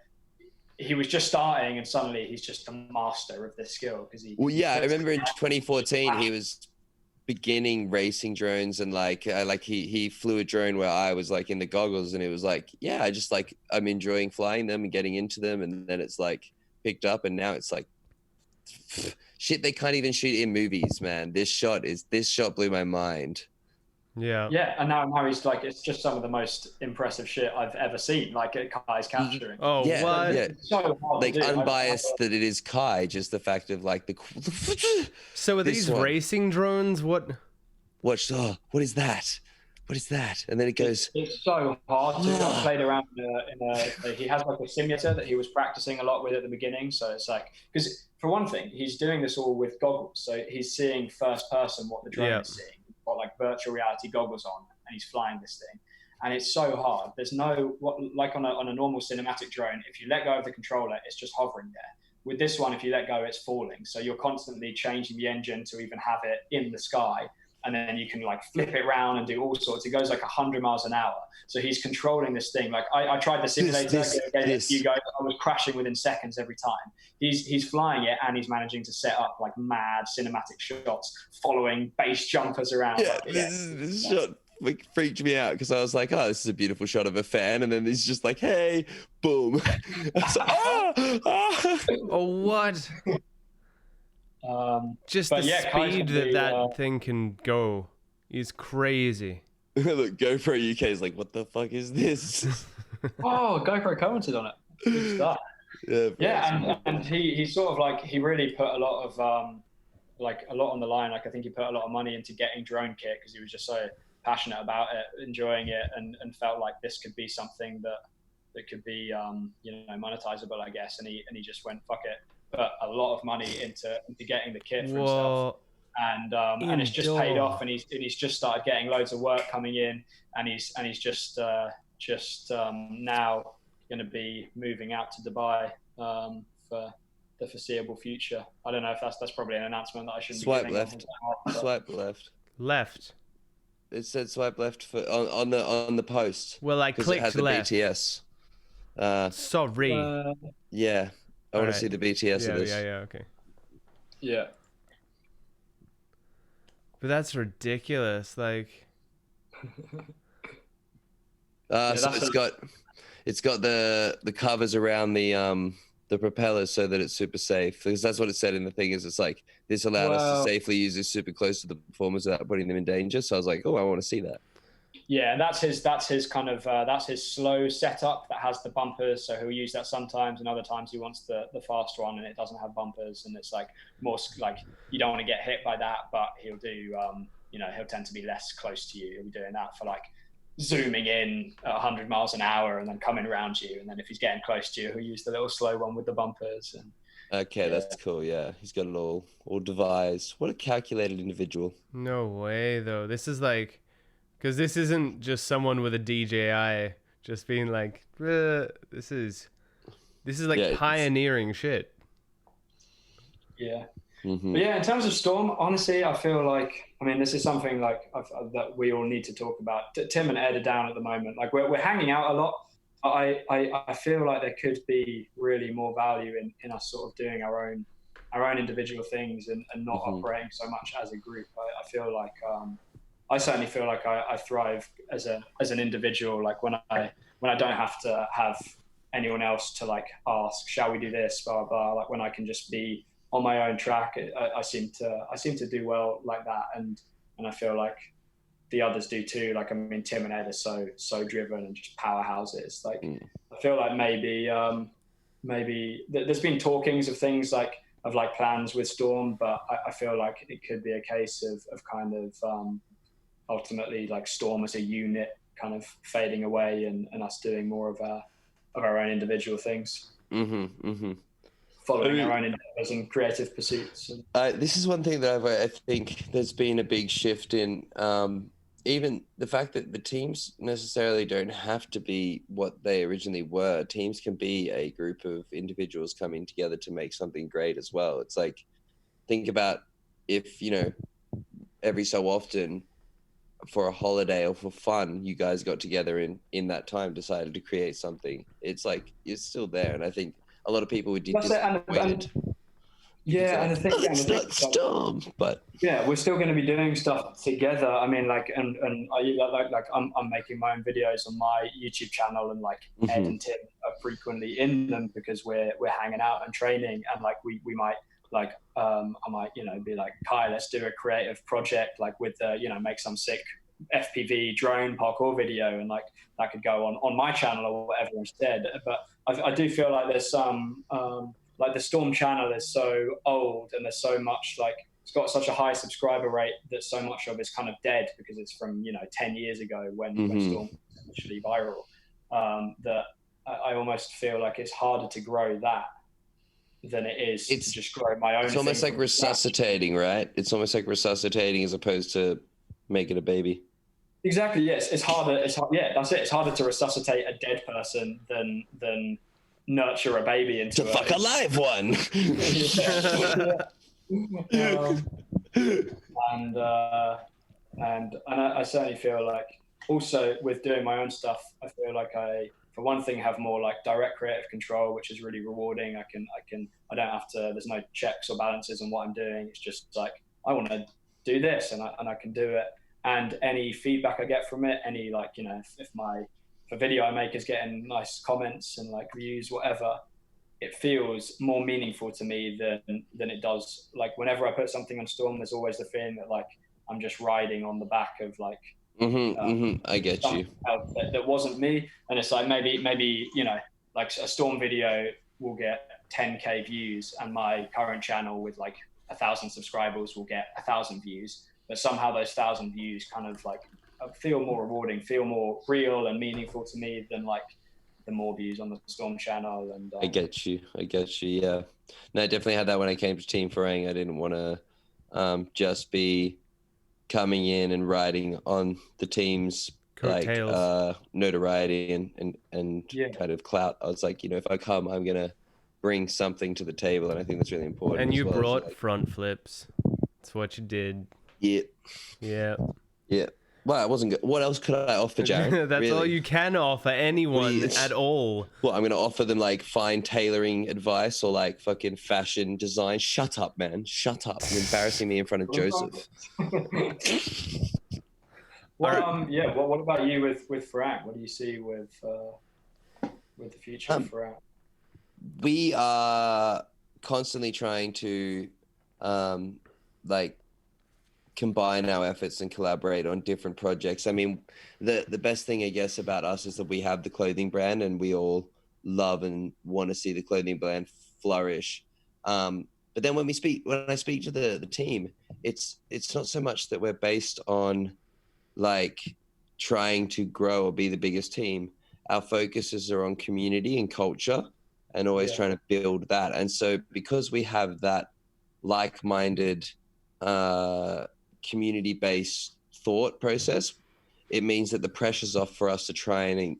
he was just starting and suddenly he's just a master of this skill because he. Well, yeah, I remember in 2014 he was beginning racing drones, and like he flew a drone where I was like in the goggles, and it was like, yeah, I just like I'm enjoying flying them and getting into them, and then it's like picked up, and now it's like shit, they can't even shoot in movies, man. This shot blew my mind. Yeah, and now he's like, it's just some of the most impressive shit I've ever seen. Like Kai's capturing. Oh, yeah, what? yeah. It's so hard Like to do. unbiased that it is Kai, just the fact of like the. So are these racing drones? What? What is that? What is that? And then it goes. It's so hard to. I played around he has like a simulator that he was practicing a lot with at the beginning. So it's like, because for one thing, he's doing this all with goggles, so he's seeing first person what the drone is seeing. Got like virtual reality goggles on, and he's flying this thing, and it's so hard. There's no like on a normal cinematic drone, if you let go of the controller, it's just hovering there. With this one, if you let go, it's falling, so you're constantly changing the engine to even have it in the sky, and then you can like flip it around and do all sorts. It goes like 100 miles an hour, so he's controlling this thing. Like I tried the simulator, you guys, I was crashing within seconds every time. He's flying it, and he's managing to set up like mad cinematic shots, following base jumpers around. Yeah, this shot like freaked me out, because I was like, oh, this is a beautiful shot of a fan, and then he's just like, hey, boom. I was like, Oh, what? Just the speed that thing can go is crazy. Look, GoPro UK is like, what the fuck is this? Oh, GoPro commented on it. Good stuff. Yeah, and he sort of like, he really put a lot of like a lot on the line. Like I think he put a lot of money into getting drone kit, because he was just so passionate about it, enjoying it, and felt like this could be something that could be monetizable, I guess. And he just went, fuck it, put a lot of money into getting the kit for himself. And it's just paid off, and he's just started getting loads of work coming in, and he's just now going to be moving out to Dubai for the foreseeable future. I don't know if that's probably an announcement that I shouldn't swipe be left. Swipe left. It said swipe left for on the post. Well, I clicked it has the left. BTS. Sorry. Yeah, I want to see the BTS of this. Yeah, okay. Yeah. But that's ridiculous. Like. So it's got the covers around the propellers so that it's super safe, because that's what it said in the thing. Is it's like, this allowed us to safely use this super close to the performers without putting them in danger. So I was like, oh, I want to see that. Yeah, that's his kind of that's his slow setup that has the bumpers. So he'll use that sometimes, and other times he wants the fast one and it doesn't have bumpers, and it's like more like you don't want to get hit by that, but he'll do he'll tend to be less close to you. He'll be doing that for like zooming in at 100 miles an hour and then coming around you, and then if he's getting close to you, he'll use the little slow one with the bumpers. And okay, that's cool. Yeah, he's got it all devised. What a calculated individual. No way, though. This is like, because this isn't just someone with a DJI just being like, this is like pioneering shit. Yeah. Mm-hmm. But yeah, in terms of Storm, honestly, I feel like, I mean, this is something like that we all need to talk about. Tim and Ed are down at the moment. Like we're hanging out a lot. I feel like there could be really more value in us sort of doing our own individual things and not operating so much as a group. I feel like I certainly feel like I thrive as an individual. Like when I don't have to have anyone else to like ask, shall we do this, blah blah. Like when I can just be on my own track, I seem to do well like that, and I feel like the others do too. Like I mean, Tim and Ed are so driven and just powerhouses. Like I feel like maybe there's been talkings of things like plans with Storm, but I feel like it could be a case of kind of ultimately like Storm as a unit kind of fading away and us doing more of our own individual things. Following our own endeavors and creative pursuits. This is one thing that I think there's been a big shift in, even the fact that the teams necessarily don't have to be what they originally were. Teams can be a group of individuals coming together to make something great as well. It's like, think about if, every so often for a holiday or for fun, you guys got together in that time, decided to create something. It's like, it's still there. And I think a lot of people would be disappointed. Yeah, and I think it's not Storm, but yeah, we're still going to be doing stuff together. I mean, like, and I'm making my own videos on my YouTube channel, and like Ed and Tim are frequently in them because we're hanging out and training, and like we might like I might be like, Kai, let's do a creative project like with make some sick FPV drone parkour video, and like that could go on my channel or whatever instead. But I do feel like there's some like the Storm channel is so old, and there's so much like it's got such a high subscriber rate that so much of it's kind of dead because it's from 10 years ago when Storm was initially viral. That I almost feel like it's harder to grow that than it is to just grow my own. It's almost like resuscitating, right? It's almost like resuscitating as opposed to making a baby. Exactly. Yes, it's harder. Yeah, that's it. It's harder to resuscitate a dead person than nurture a baby into to fuck a live one. And I certainly feel like also with doing my own stuff, I feel like I, for one thing, have more like direct creative control, which is really rewarding. I don't have to, there's no checks or balances on what I'm doing. It's just like, I want to do this and I can do it. And any feedback I get from it, any like, if the video I make is getting nice comments and like views, whatever, it feels more meaningful to me than it does. Like whenever I put something on Storm, there's always the feeling that like I'm just riding on the back of like I get you. That wasn't me, and it's like maybe like a Storm video will get 10k views, and my current channel with like 1,000 subscribers will get 1,000 views. But somehow those 1,000 views kind of like feel more rewarding, feel more real and meaningful to me than like the more views on the Storm channel. And I get you. Yeah. No, I definitely had that when I came to Team Farang. I didn't want to just be coming in and riding on the team's coattails, like notoriety and kind of clout. I was like, if I come, I'm gonna bring something to the table, and I think that's really important. And you brought front flips. That's what you did. Yeah. Well, I wasn't good. What else could I offer, Jarran? That's really all you can offer anyone at all. Well, I'm going to offer them like fine tailoring advice or like fucking fashion design. Shut up, man. Shut up. You're embarrassing me in front of Joseph. Well, what about you with Farang? What do you see with the future of Farang? We are constantly trying to like combine our efforts and collaborate on different projects. I mean, the best thing I guess about us is that we have the clothing brand and we all love and want to see the clothing brand flourish. But then when I speak to the team, it's not so much that we're based on like trying to grow or be the biggest team. Our focuses are on community and culture and always trying to build that. And so because we have that like-minded community-based thought process, it means that the pressure's off for us to try and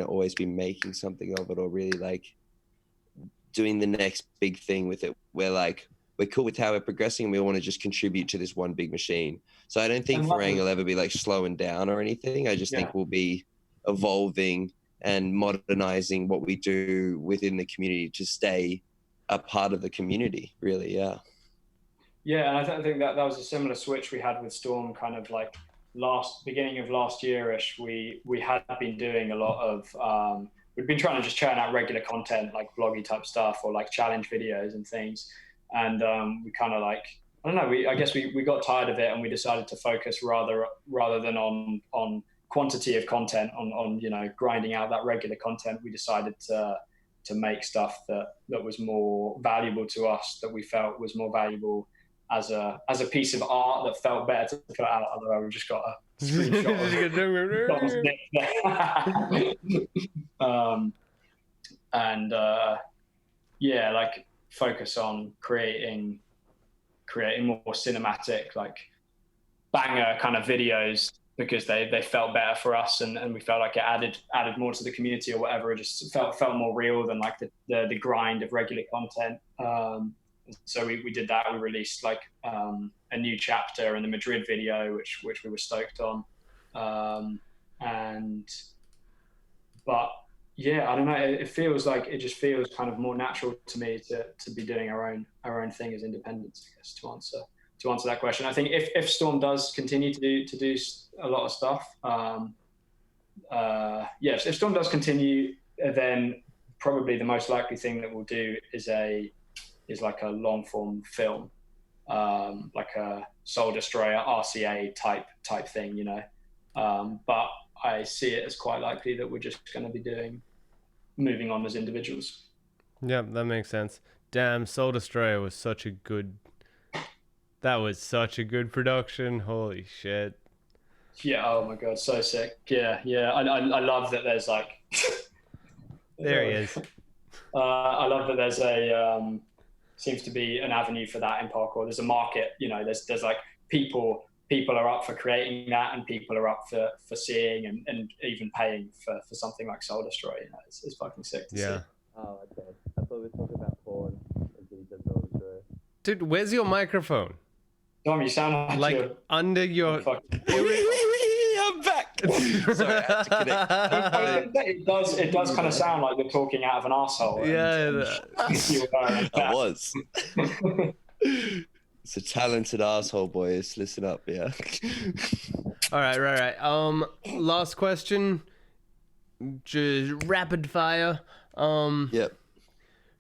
always be making something of it, or really like doing the next big thing with it. We're cool with how we're progressing, and we want to just contribute to this one big machine. So I don't think Farang will ever be like slowing down or anything. I just think we'll be evolving and modernizing what we do within the community to stay a part of the community, really. Yeah, and I think that was a similar switch we had with Storm, kind of like beginning of last year-ish. We had been doing a lot of, we'd been trying to just churn out regular content, like bloggy type stuff or like challenge videos and things. And we kind of like, I don't know, I guess we got tired of it, and we decided to focus rather than on quantity of content, on grinding out that regular content. We decided to make stuff that was more valuable to us, that we felt was more valuable as a piece of art that felt better to put out. Although we've just got a screenshot of like focus on creating more cinematic, like banger kind of videos, because they felt better for us, and we felt like it added more to the community or whatever. It just felt more real than like the grind of regular content. So we did that. We released like a new chapter in the Madrid video, which we were stoked on. But yeah, I don't know. It feels like it just feels kind of more natural to me to be doing our own thing as independents. I guess to answer that question, I think if Storm does continue to do a lot of stuff, yes, if Storm does continue, then probably the most likely thing that we'll do is like a long form film, like a Soul Destroyer RCA type thing, you know. But I see it as quite likely that we're just going to be moving on as individuals. Yep, that makes sense. Damn, Soul Destroyer was such a good. That was such a good production. Holy shit. Yeah. Oh my god, so sick. Yeah. I love that. There's like. There he is. I love that there's seems to be an avenue for that in parkour. There's a market, you know. There's like people are up for creating that, and people are up for seeing and even paying for something like Soul Destroy. You know, it's fucking sick to see. Oh, okay. I thought we were talking about porn. Dude, where's your microphone? Dom, you sound like you're under your. I'm back. Sorry, I had to connect. It does kind of sound like you're talking out of an arsehole. Yeah. I was. It's a talented asshole, boys. Listen up, yeah. All right. Last question. Just rapid fire. Yep.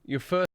Your first